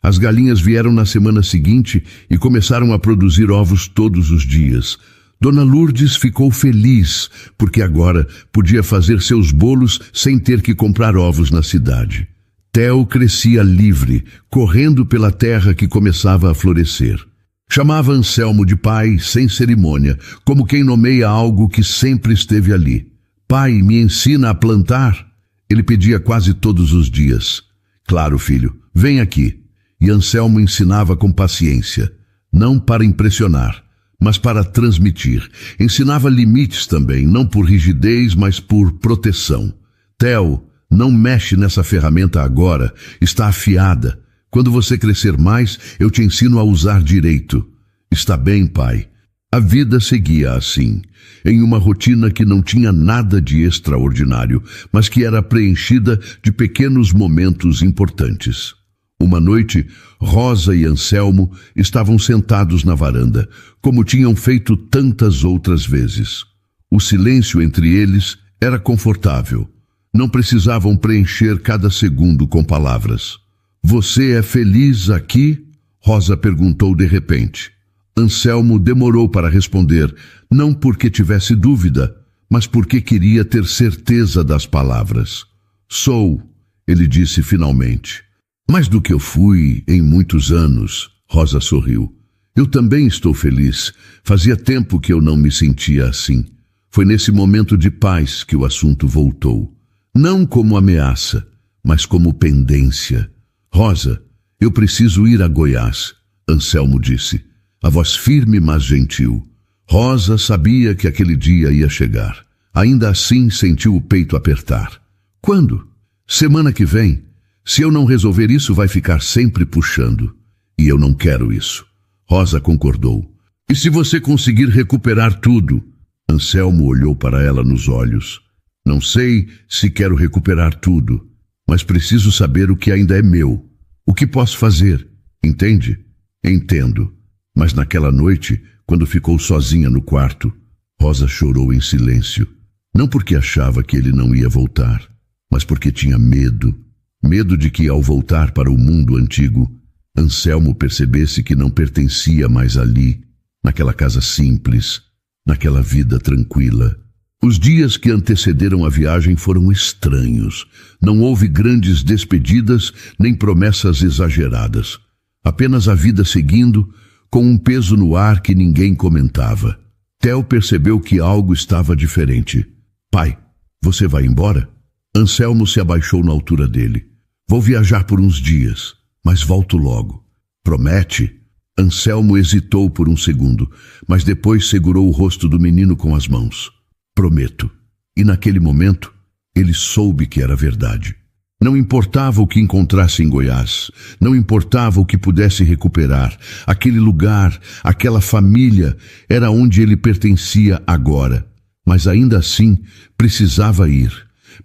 As galinhas vieram na semana seguinte e começaram a produzir ovos todos os dias. Dona Lourdes ficou feliz, porque agora podia fazer seus bolos sem ter que comprar ovos na cidade. Theo crescia livre, correndo pela terra que começava a florescer. Chamava Anselmo de pai, sem cerimônia, como quem nomeia algo que sempre esteve ali. Pai, me ensina a plantar? Ele pedia quase todos os dias. Claro, filho, vem aqui. E Anselmo ensinava com paciência, não para impressionar, mas para transmitir. Ensinava limites também, não por rigidez, mas por proteção. Theo, não mexe nessa ferramenta agora, está afiada. Quando você crescer mais, eu te ensino a usar direito. Está bem, pai. A vida seguia assim, em uma rotina que não tinha nada de extraordinário, mas que era preenchida de pequenos momentos importantes. Uma noite, Rosa e Anselmo estavam sentados na varanda, como tinham feito tantas outras vezes. O silêncio entre eles era confortável. Não precisavam preencher cada segundo com palavras. Você é feliz aqui? Rosa perguntou de repente. Anselmo demorou para responder, não porque tivesse dúvida, mas porque queria ter certeza das palavras. Sou, ele disse finalmente. Mais do que eu fui em muitos anos, Rosa sorriu. Eu também estou feliz. Fazia tempo que eu não me sentia assim. Foi nesse momento de paz que o assunto voltou. Não como ameaça, mas como pendência. Rosa, eu preciso ir a Goiás, Anselmo disse. A voz firme, mas gentil. Rosa sabia que aquele dia ia chegar. Ainda assim sentiu o peito apertar. Quando? Semana que vem. Se eu não resolver isso, vai ficar sempre puxando. E eu não quero isso. Rosa concordou. E se você conseguir recuperar tudo? Anselmo olhou para ela nos olhos. Não sei se quero recuperar tudo, mas preciso saber o que ainda é meu. O que posso fazer? Entende? Entendo. Mas naquela noite, quando ficou sozinha no quarto, Rosa chorou em silêncio. Não porque achava que ele não ia voltar, mas porque tinha medo. Medo de que, ao voltar para o mundo antigo, Anselmo percebesse que não pertencia mais ali, naquela casa simples, naquela vida tranquila. Os dias que antecederam a viagem foram estranhos. Não houve grandes despedidas nem promessas exageradas. Apenas a vida seguindo, com um peso no ar que ninguém comentava. Theo percebeu que algo estava diferente. Pai, você vai embora? Anselmo se abaixou na altura dele. Vou viajar por uns dias, mas volto logo. Promete? Anselmo hesitou por um segundo, mas depois segurou o rosto do menino com as mãos. Prometo. E naquele momento, ele soube que era verdade. Não importava o que encontrasse em Goiás, não importava o que pudesse recuperar. Aquele lugar, aquela família, era onde ele pertencia agora. Mas ainda assim, precisava ir.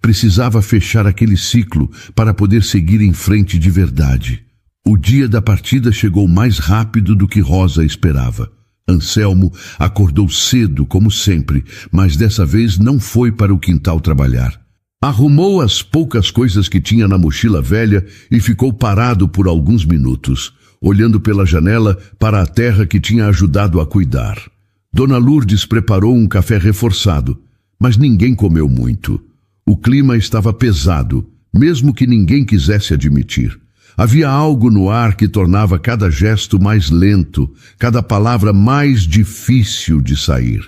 Precisava fechar aquele ciclo para poder seguir em frente de verdade. O dia da partida chegou mais rápido do que Rosa esperava. Anselmo acordou cedo, como sempre, mas dessa vez não foi para o quintal trabalhar. Arrumou as poucas coisas que tinha na mochila velha e ficou parado por alguns minutos, olhando pela janela para a terra que tinha ajudado a cuidar. Dona Lourdes preparou um café reforçado, mas ninguém comeu muito. O clima estava pesado, mesmo que ninguém quisesse admitir. Havia algo no ar que tornava cada gesto mais lento, cada palavra mais difícil de sair.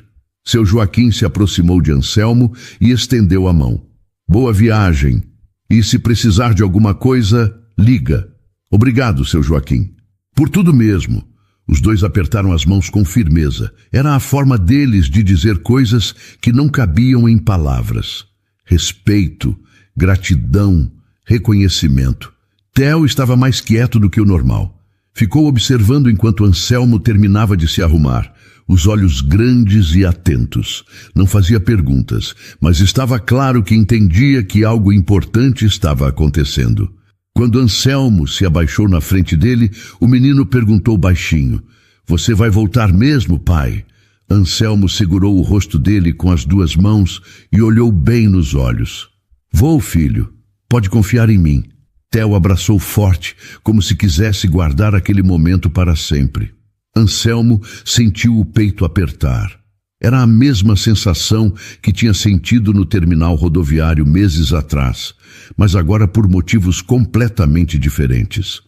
Seu Joaquim se aproximou de Anselmo e estendeu a mão. Boa viagem. E se precisar de alguma coisa, liga. Obrigado, seu Joaquim. Por tudo mesmo. Os dois apertaram as mãos com firmeza. Era a forma deles de dizer coisas que não cabiam em palavras. Respeito, gratidão, reconhecimento. Theo estava mais quieto do que o normal. Ficou observando enquanto Anselmo terminava de se arrumar, os olhos grandes e atentos. Não fazia perguntas, mas estava claro que entendia que algo importante estava acontecendo. Quando Anselmo se abaixou na frente dele, o menino perguntou baixinho: "Você vai voltar mesmo, pai?" Anselmo segurou o rosto dele com as duas mãos e olhou bem nos olhos. "Vou, filho. Pode confiar em mim." Theo abraçou forte, como se quisesse guardar aquele momento para sempre. Anselmo sentiu o peito apertar. Era a mesma sensação que tinha sentido no terminal rodoviário meses atrás, mas agora por motivos completamente diferentes.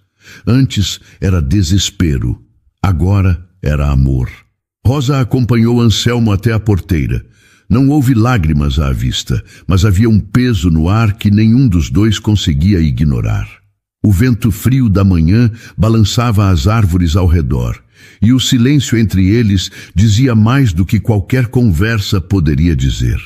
Antes era desespero, agora era amor. Rosa acompanhou Anselmo até a porteira. Não houve lágrimas à vista, mas havia um peso no ar que nenhum dos dois conseguia ignorar. O vento frio da manhã balançava as árvores ao redor, e o silêncio entre eles dizia mais do que qualquer conversa poderia dizer.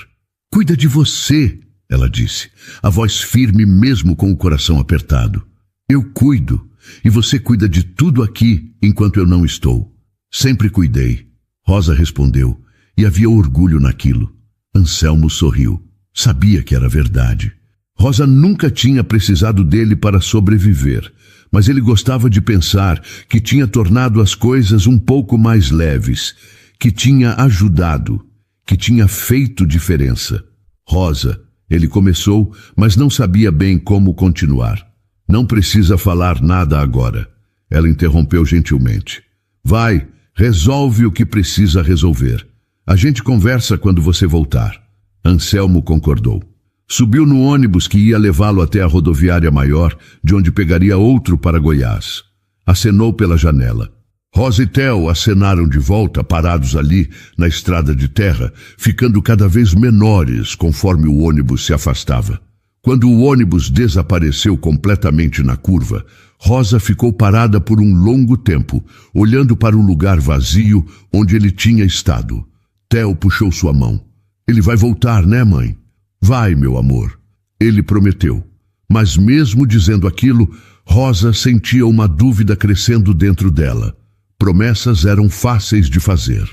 "Cuida de você", ela disse, a voz firme mesmo com o coração apertado. "Eu cuido, e você cuida de tudo aqui enquanto eu não estou." "Sempre cuidei", Rosa respondeu, e havia orgulho naquilo. Anselmo sorriu. Sabia que era verdade. Rosa nunca tinha precisado dele para sobreviver, mas ele gostava de pensar que tinha tornado as coisas um pouco mais leves, que tinha ajudado, que tinha feito diferença. "Rosa", ele começou, mas não sabia bem como continuar. "Não precisa falar nada agora", ela interrompeu gentilmente. "Vai, resolve o que precisa resolver. A gente conversa quando você voltar." Anselmo concordou. Subiu no ônibus que ia levá-lo até a rodoviária maior, de onde pegaria outro para Goiás. Acenou pela janela. Rosa e Theo acenaram de volta, parados ali na estrada de terra, ficando cada vez menores conforme o ônibus se afastava. Quando o ônibus desapareceu completamente na curva, Rosa ficou parada por um longo tempo, olhando para o lugar vazio onde ele tinha estado. Theo puxou sua mão. "Ele vai voltar, né, mãe?" "Vai, meu amor." Ele prometeu. Mas mesmo dizendo aquilo, Rosa sentia uma dúvida crescendo dentro dela. Promessas eram fáceis de fazer.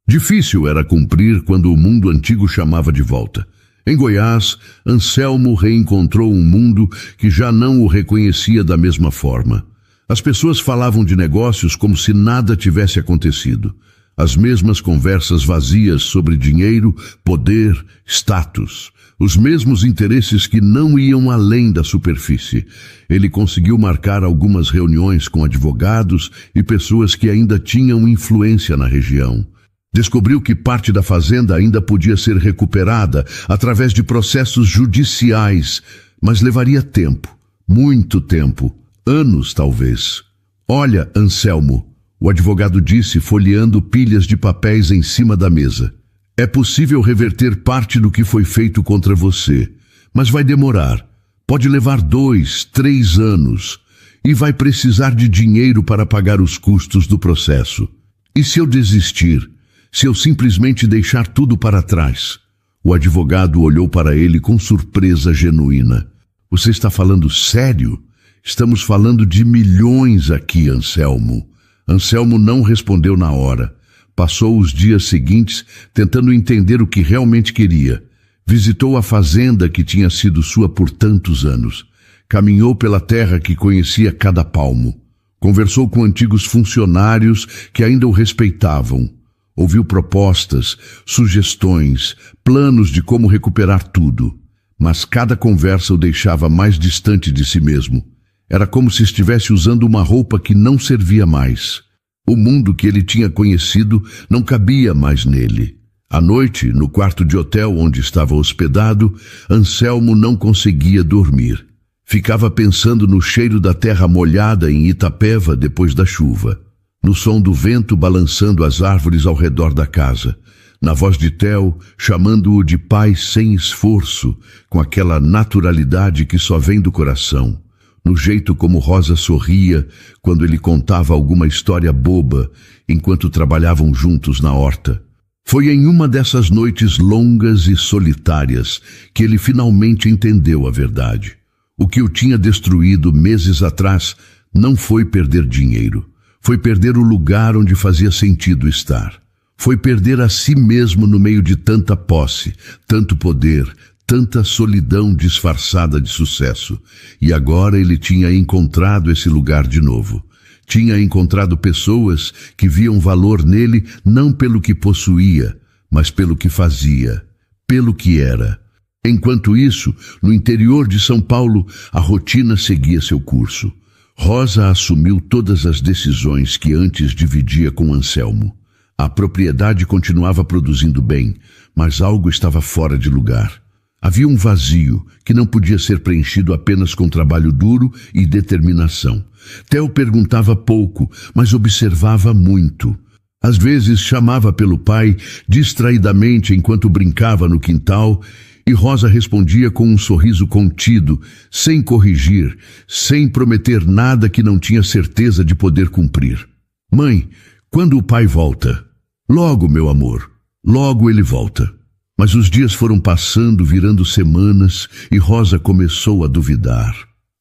Difícil era cumprir quando o mundo antigo chamava de volta. Em Goiás, Anselmo reencontrou um mundo que já não o reconhecia da mesma forma. As pessoas falavam de negócios como se nada tivesse acontecido. As mesmas conversas vazias sobre dinheiro, poder, status. Os mesmos interesses que não iam além da superfície. Ele conseguiu marcar algumas reuniões com advogados e pessoas que ainda tinham influência na região. Descobriu que parte da fazenda ainda podia ser recuperada através de processos judiciais, mas levaria tempo, muito tempo, anos talvez. "Olha, Anselmo", O advogado disse, folheando pilhas de papéis em cima da mesa. É possível reverter parte do que foi feito contra você, mas vai demorar. Pode levar 2, 3 anos e vai precisar de dinheiro para pagar os custos do processo. E se eu desistir? Se eu simplesmente deixar tudo para trás? O advogado olhou para ele com surpresa genuína. Você está falando sério? Estamos falando de milhões aqui, Anselmo. Anselmo não respondeu na hora. Passou os dias seguintes tentando entender o que realmente queria. Visitou a fazenda que tinha sido sua por tantos anos. Caminhou pela terra que conhecia cada palmo. Conversou com antigos funcionários que ainda o respeitavam. Ouviu propostas, sugestões, planos de como recuperar tudo. Mas cada conversa o deixava mais distante de si mesmo. Era como se estivesse usando uma roupa que não servia mais. O mundo que ele tinha conhecido não cabia mais nele. À noite, no quarto de hotel onde estava hospedado, Anselmo não conseguia dormir. Ficava pensando no cheiro da terra molhada em Itapeva depois da chuva, no som do vento balançando as árvores ao redor da casa, na voz de Theo chamando-o de pai sem esforço, com aquela naturalidade que só vem do coração, no jeito como Rosa sorria quando ele contava alguma história boba enquanto trabalhavam juntos na horta. Foi em uma dessas noites longas e solitárias que ele finalmente entendeu a verdade. O que o tinha destruído meses atrás não foi perder dinheiro. Foi perder o lugar onde fazia sentido estar. Foi perder a si mesmo no meio de tanta posse, tanto poder, tanta solidão disfarçada de sucesso. E agora ele tinha encontrado esse lugar de novo. Tinha encontrado pessoas que viam valor nele não pelo que possuía, mas pelo que fazia, pelo que era. Enquanto isso, no interior de São Paulo, a rotina seguia seu curso. Rosa assumiu todas as decisões que antes dividia com Anselmo. A propriedade continuava produzindo bem, mas algo estava fora de lugar. Havia um vazio que não podia ser preenchido apenas com trabalho duro e determinação. Theo perguntava pouco, mas observava muito. Às vezes chamava pelo pai distraidamente enquanto brincava no quintal, e Rosa respondia com um sorriso contido, sem corrigir, sem prometer nada que não tinha certeza de poder cumprir. Mãe, quando o pai volta? Logo, meu amor, logo ele volta. Mas os dias foram passando, virando semanas, e Rosa começou a duvidar.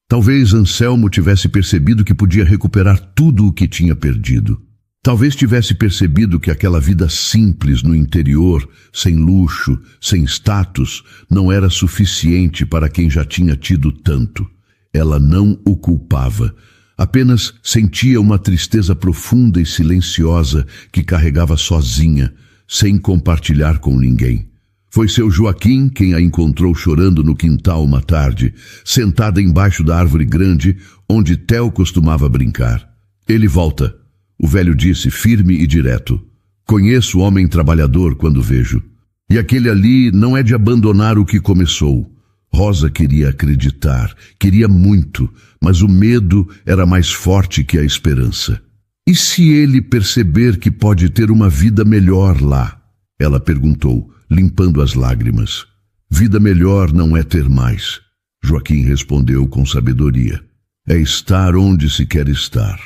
Talvez Anselmo tivesse percebido que podia recuperar tudo o que tinha perdido. Talvez tivesse percebido que aquela vida simples no interior, sem luxo, sem status, não era suficiente para quem já tinha tido tanto. Ela não o culpava. Apenas sentia uma tristeza profunda e silenciosa que carregava sozinha, sem compartilhar com ninguém. Foi seu Joaquim quem a encontrou chorando no quintal uma tarde, sentada embaixo da árvore grande onde Theo costumava brincar. Ele volta. O velho disse, firme e direto. Conheço o homem trabalhador quando vejo. E aquele ali não é de abandonar o que começou. Rosa queria acreditar, queria muito, mas o medo era mais forte que a esperança. E se ele perceber que pode ter uma vida melhor lá? Ela perguntou, limpando as lágrimas. Vida melhor não é ter mais. Joaquim respondeu com sabedoria. É estar onde se quer estar.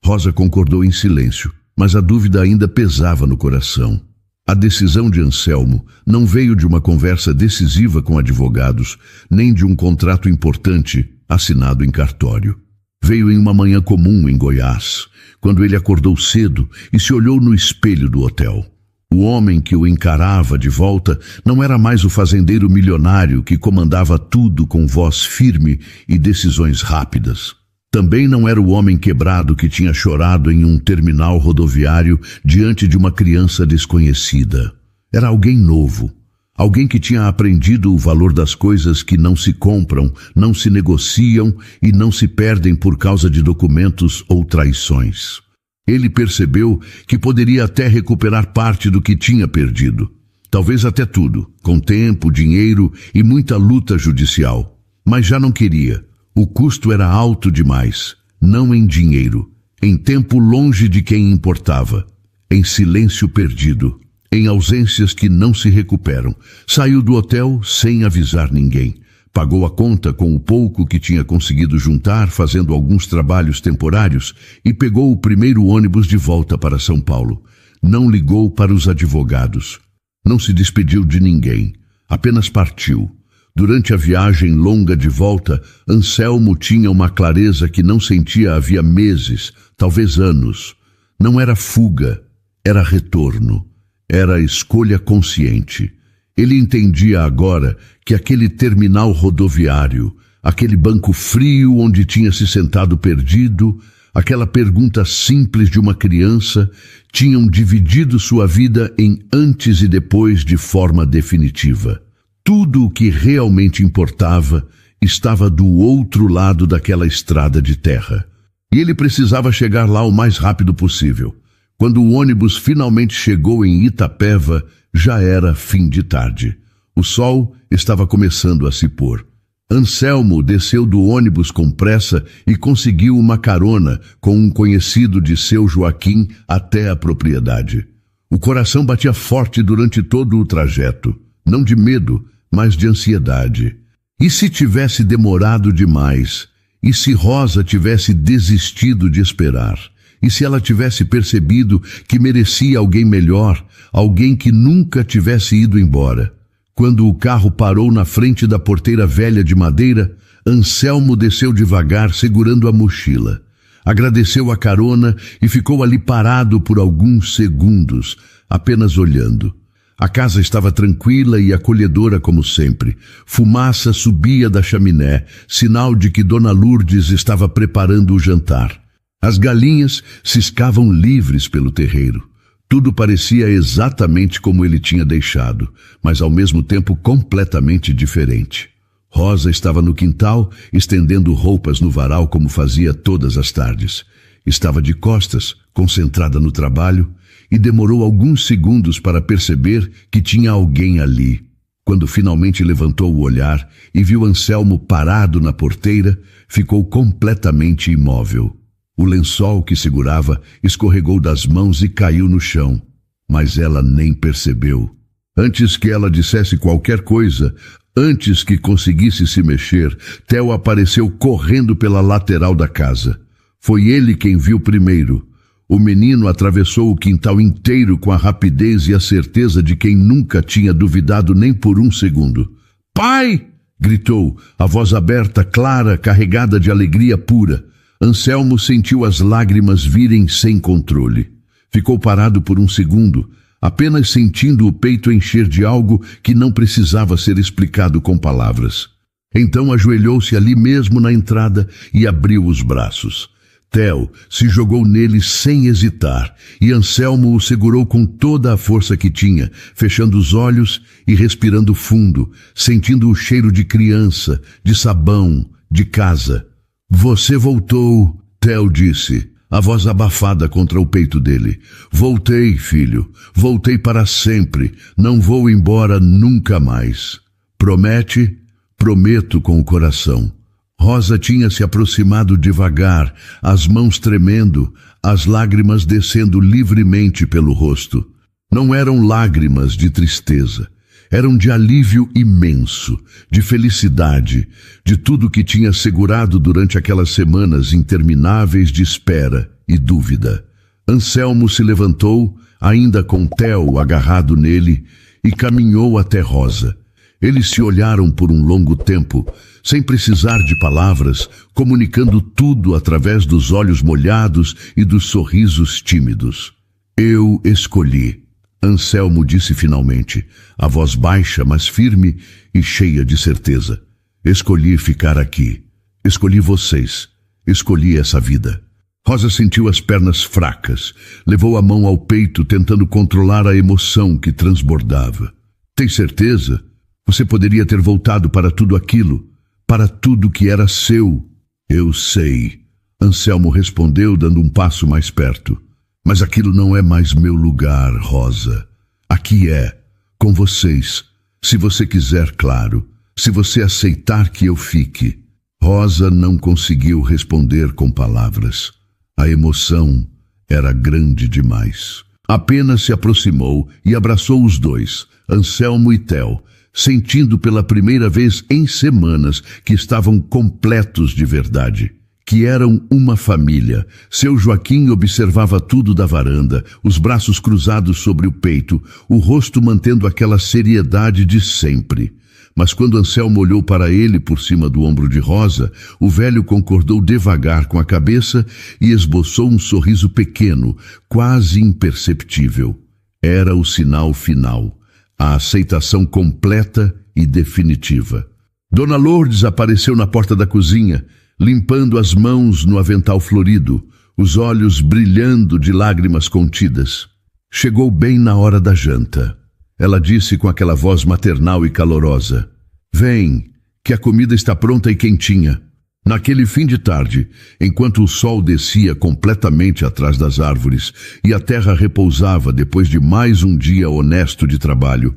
Rosa concordou em silêncio, mas a dúvida ainda pesava no coração. A decisão de Anselmo não veio de uma conversa decisiva com advogados, nem de um contrato importante assinado em cartório. Veio em uma manhã comum em Goiás, quando ele acordou cedo e se olhou no espelho do hotel. O homem que o encarava de volta não era mais o fazendeiro milionário que comandava tudo com voz firme e decisões rápidas. Também não era o homem quebrado que tinha chorado em um terminal rodoviário diante de uma criança desconhecida. Era alguém novo, alguém que tinha aprendido o valor das coisas que não se compram, não se negociam e não se perdem por causa de documentos ou traições. Ele percebeu que poderia até recuperar parte do que tinha perdido. Talvez até tudo, com tempo, dinheiro e muita luta judicial. Mas já não queria. O custo era alto demais, não em dinheiro, em tempo longe de quem importava, em silêncio perdido, em ausências que não se recuperam. Saiu do hotel sem avisar ninguém. Pagou a conta com o pouco que tinha conseguido juntar, fazendo alguns trabalhos temporários, e pegou o primeiro ônibus de volta para São Paulo. Não ligou para os advogados. Não se despediu de ninguém. Apenas partiu. Durante a viagem longa de volta, Anselmo tinha uma clareza que não sentia havia meses, talvez anos. Não era fuga, era retorno. Era escolha consciente. Ele entendia agora que aquele terminal rodoviário, aquele banco frio onde tinha se sentado perdido, aquela pergunta simples de uma criança, tinham dividido sua vida em antes e depois de forma definitiva. Tudo o que realmente importava estava do outro lado daquela estrada de terra. E ele precisava chegar lá o mais rápido possível. Quando o ônibus finalmente chegou em Itapeva, já era fim de tarde. O sol estava começando a se pôr. Anselmo desceu do ônibus com pressa e conseguiu uma carona com um conhecido de seu Joaquim até a propriedade. O coração batia forte durante todo o trajeto, não de medo, mas de ansiedade. E se tivesse demorado demais? E se Rosa tivesse desistido de esperar? E se ela tivesse percebido que merecia alguém melhor, alguém que nunca tivesse ido embora? Quando o carro parou na frente da porteira velha de madeira, Anselmo desceu devagar, segurando a mochila. Agradeceu a carona e ficou ali parado por alguns segundos, apenas olhando. A casa estava tranquila e acolhedora como sempre. Fumaça subia da chaminé, sinal de que Dona Lourdes estava preparando o jantar. As galinhas ciscavam livres pelo terreiro. Tudo parecia exatamente como ele tinha deixado, mas ao mesmo tempo completamente diferente. Rosa estava no quintal, estendendo roupas no varal como fazia todas as tardes. Estava de costas, concentrada no trabalho, e demorou alguns segundos para perceber que tinha alguém ali. Quando finalmente levantou o olhar e viu Anselmo parado na porteira, ficou completamente imóvel. O lençol que segurava escorregou das mãos e caiu no chão, mas ela nem percebeu. Antes que ela dissesse qualquer coisa, antes que conseguisse se mexer, Theo apareceu correndo pela lateral da casa. Foi ele quem viu primeiro. O menino atravessou o quintal inteiro com a rapidez e a certeza de quem nunca tinha duvidado nem por um segundo. "Pai!" gritou, a voz aberta, clara, carregada de alegria pura. Anselmo sentiu as lágrimas virem sem controle. Ficou parado por um segundo, apenas sentindo o peito encher de algo que não precisava ser explicado com palavras. Então ajoelhou-se ali mesmo na entrada e abriu os braços. Theo se jogou nele sem hesitar, e Anselmo o segurou com toda a força que tinha, fechando os olhos e respirando fundo, sentindo o cheiro de criança, de sabão, de casa. "Você voltou", Theo disse, a voz abafada contra o peito dele. "Voltei, filho. Voltei para sempre. Não vou embora nunca mais." "Promete?" "Prometo com o coração." Rosa tinha se aproximado devagar, as mãos tremendo, as lágrimas descendo livremente pelo rosto. Não eram lágrimas de tristeza. Eram de alívio imenso, de felicidade, de tudo que tinha segurado durante aquelas semanas intermináveis de espera e dúvida. Anselmo se levantou, ainda com Theo agarrado nele, e caminhou até Rosa. Eles se olharam por um longo tempo, sem precisar de palavras, comunicando tudo através dos olhos molhados e dos sorrisos tímidos. "Eu escolhi", Anselmo disse finalmente, a voz baixa, mas firme e cheia de certeza. "Escolhi ficar aqui. Escolhi vocês. Escolhi essa vida." Rosa sentiu as pernas fracas, levou a mão ao peito tentando controlar a emoção que transbordava. "Tem certeza? Você poderia ter voltado para tudo aquilo, para tudo que era seu." "Eu sei", Anselmo respondeu, dando um passo mais perto. "Mas aquilo não é mais meu lugar, Rosa. Aqui é, com vocês, se você quiser, claro, se você aceitar que eu fique." Rosa não conseguiu responder com palavras. A emoção era grande demais. Apenas se aproximou e abraçou os dois, Anselmo e Theo, sentindo pela primeira vez em semanas que estavam completos de verdade, que eram uma família. Seu Joaquim observava tudo da varanda, os braços cruzados sobre o peito, o rosto mantendo aquela seriedade de sempre. Mas quando Anselmo olhou para ele por cima do ombro de Rosa, o velho concordou devagar com a cabeça e esboçou um sorriso pequeno, quase imperceptível. Era o sinal final, a aceitação completa e definitiva. Dona Lourdes apareceu na porta da cozinha, limpando as mãos no avental florido, os olhos brilhando de lágrimas contidas. Chegou bem na hora da janta. Ela disse com aquela voz maternal e calorosa: "Vem, que a comida está pronta e quentinha." Naquele fim de tarde, enquanto o sol descia completamente atrás das árvores e a terra repousava depois de mais um dia honesto de trabalho,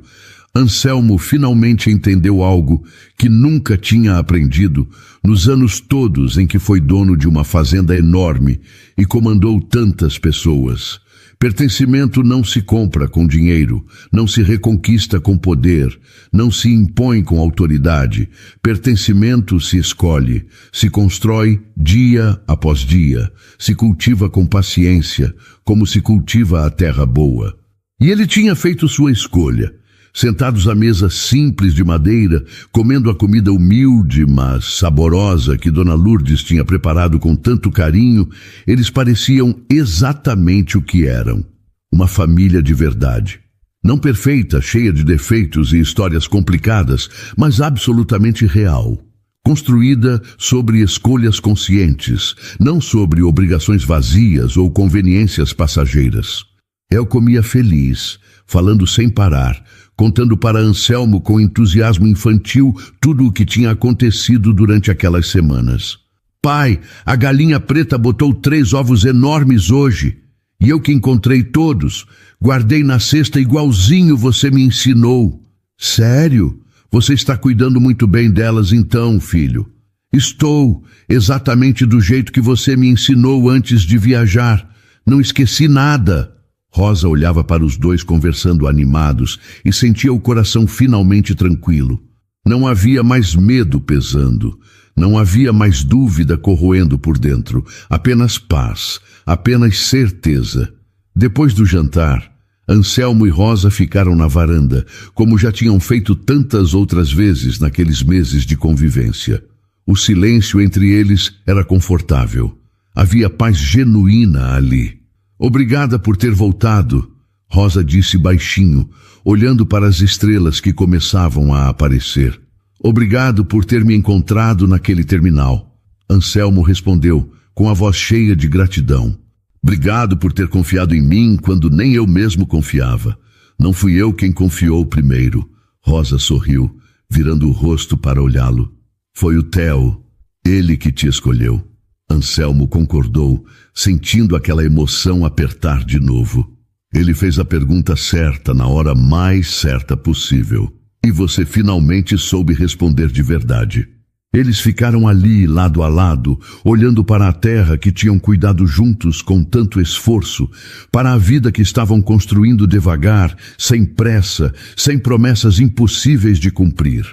Anselmo finalmente entendeu algo que nunca tinha aprendido nos anos todos em que foi dono de uma fazenda enorme e comandou tantas pessoas. Pertencimento não se compra com dinheiro, não se reconquista com poder, não se impõe com autoridade. Pertencimento se escolhe, se constrói dia após dia, se cultiva com paciência, como se cultiva a terra boa. E ele tinha feito sua escolha. Sentados à mesa simples de madeira, comendo a comida humilde, mas saborosa que Dona Lourdes tinha preparado com tanto carinho, eles pareciam exatamente o que eram: uma família de verdade. Não perfeita, cheia de defeitos e histórias complicadas, mas absolutamente real. Construída sobre escolhas conscientes, não sobre obrigações vazias ou conveniências passageiras. Eu comia feliz, falando sem parar, contando para Anselmo com entusiasmo infantil tudo o que tinha acontecido durante aquelas semanas. "Pai, a galinha preta botou 3 ovos enormes hoje, e eu que encontrei todos, guardei na cesta igualzinho você me ensinou." "Sério? Você está cuidando muito bem delas então, filho?" "Estou, exatamente do jeito que você me ensinou antes de viajar. Não esqueci nada." Rosa olhava para os dois conversando animados e sentia o coração finalmente tranquilo. Não havia mais medo pesando, não havia mais dúvida corroendo por dentro, apenas paz, apenas certeza. Depois do jantar, Anselmo e Rosa ficaram na varanda, como já tinham feito tantas outras vezes naqueles meses de convivência. O silêncio entre eles era confortável. Havia paz genuína ali. "Obrigada por ter voltado", Rosa disse baixinho, olhando para as estrelas que começavam a aparecer. "Obrigado por ter me encontrado naquele terminal." Anselmo respondeu, com a voz cheia de gratidão. "Obrigado por ter confiado em mim quando nem eu mesmo confiava. Não fui eu quem confiou primeiro." Rosa sorriu, virando o rosto para olhá-lo. "Foi o Theo, ele que te escolheu." Anselmo concordou, sentindo aquela emoção apertar de novo. Ele fez a pergunta certa na hora mais certa possível. E você finalmente soube responder de verdade. Eles ficaram ali, lado a lado, olhando para a terra que tinham cuidado juntos com tanto esforço, para a vida que estavam construindo devagar, sem pressa, sem promessas impossíveis de cumprir.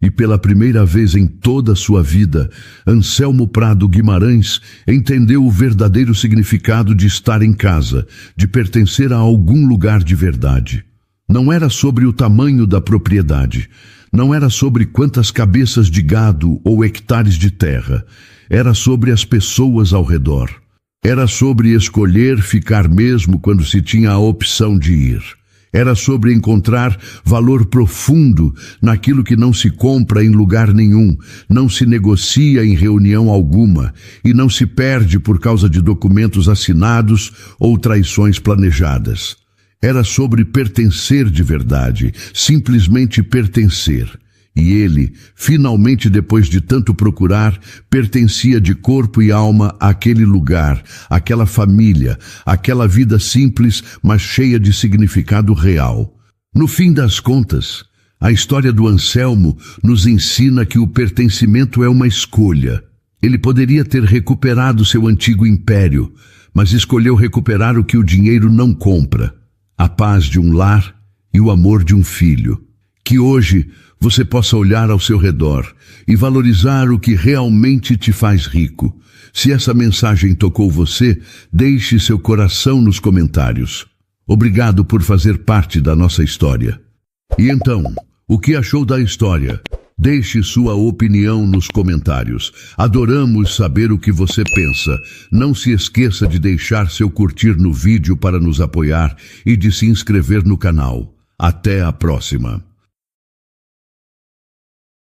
E pela primeira vez em toda a sua vida, Anselmo Prado Guimarães entendeu o verdadeiro significado de estar em casa, de pertencer a algum lugar de verdade. Não era sobre o tamanho da propriedade, não era sobre quantas cabeças de gado ou hectares de terra, era sobre as pessoas ao redor. Era sobre escolher ficar mesmo quando se tinha a opção de ir. Era sobre encontrar valor profundo naquilo que não se compra em lugar nenhum, não se negocia em reunião alguma e não se perde por causa de documentos assinados ou traições planejadas. Era sobre pertencer de verdade, simplesmente pertencer. E ele, finalmente depois de tanto procurar, pertencia de corpo e alma àquele lugar, àquela família, àquela vida simples, mas cheia de significado real. No fim das contas, a história do Anselmo nos ensina que o pertencimento é uma escolha. Ele poderia ter recuperado seu antigo império, mas escolheu recuperar o que o dinheiro não compra: a paz de um lar e o amor de um filho. Que hoje você possa olhar ao seu redor e valorizar o que realmente te faz rico. Se essa mensagem tocou você, deixe seu coração nos comentários. Obrigado por fazer parte da nossa história. E então, o que achou da história? Deixe sua opinião nos comentários. Adoramos saber o que você pensa. Não se esqueça de deixar seu curtir no vídeo para nos apoiar e de se inscrever no canal. Até a próxima!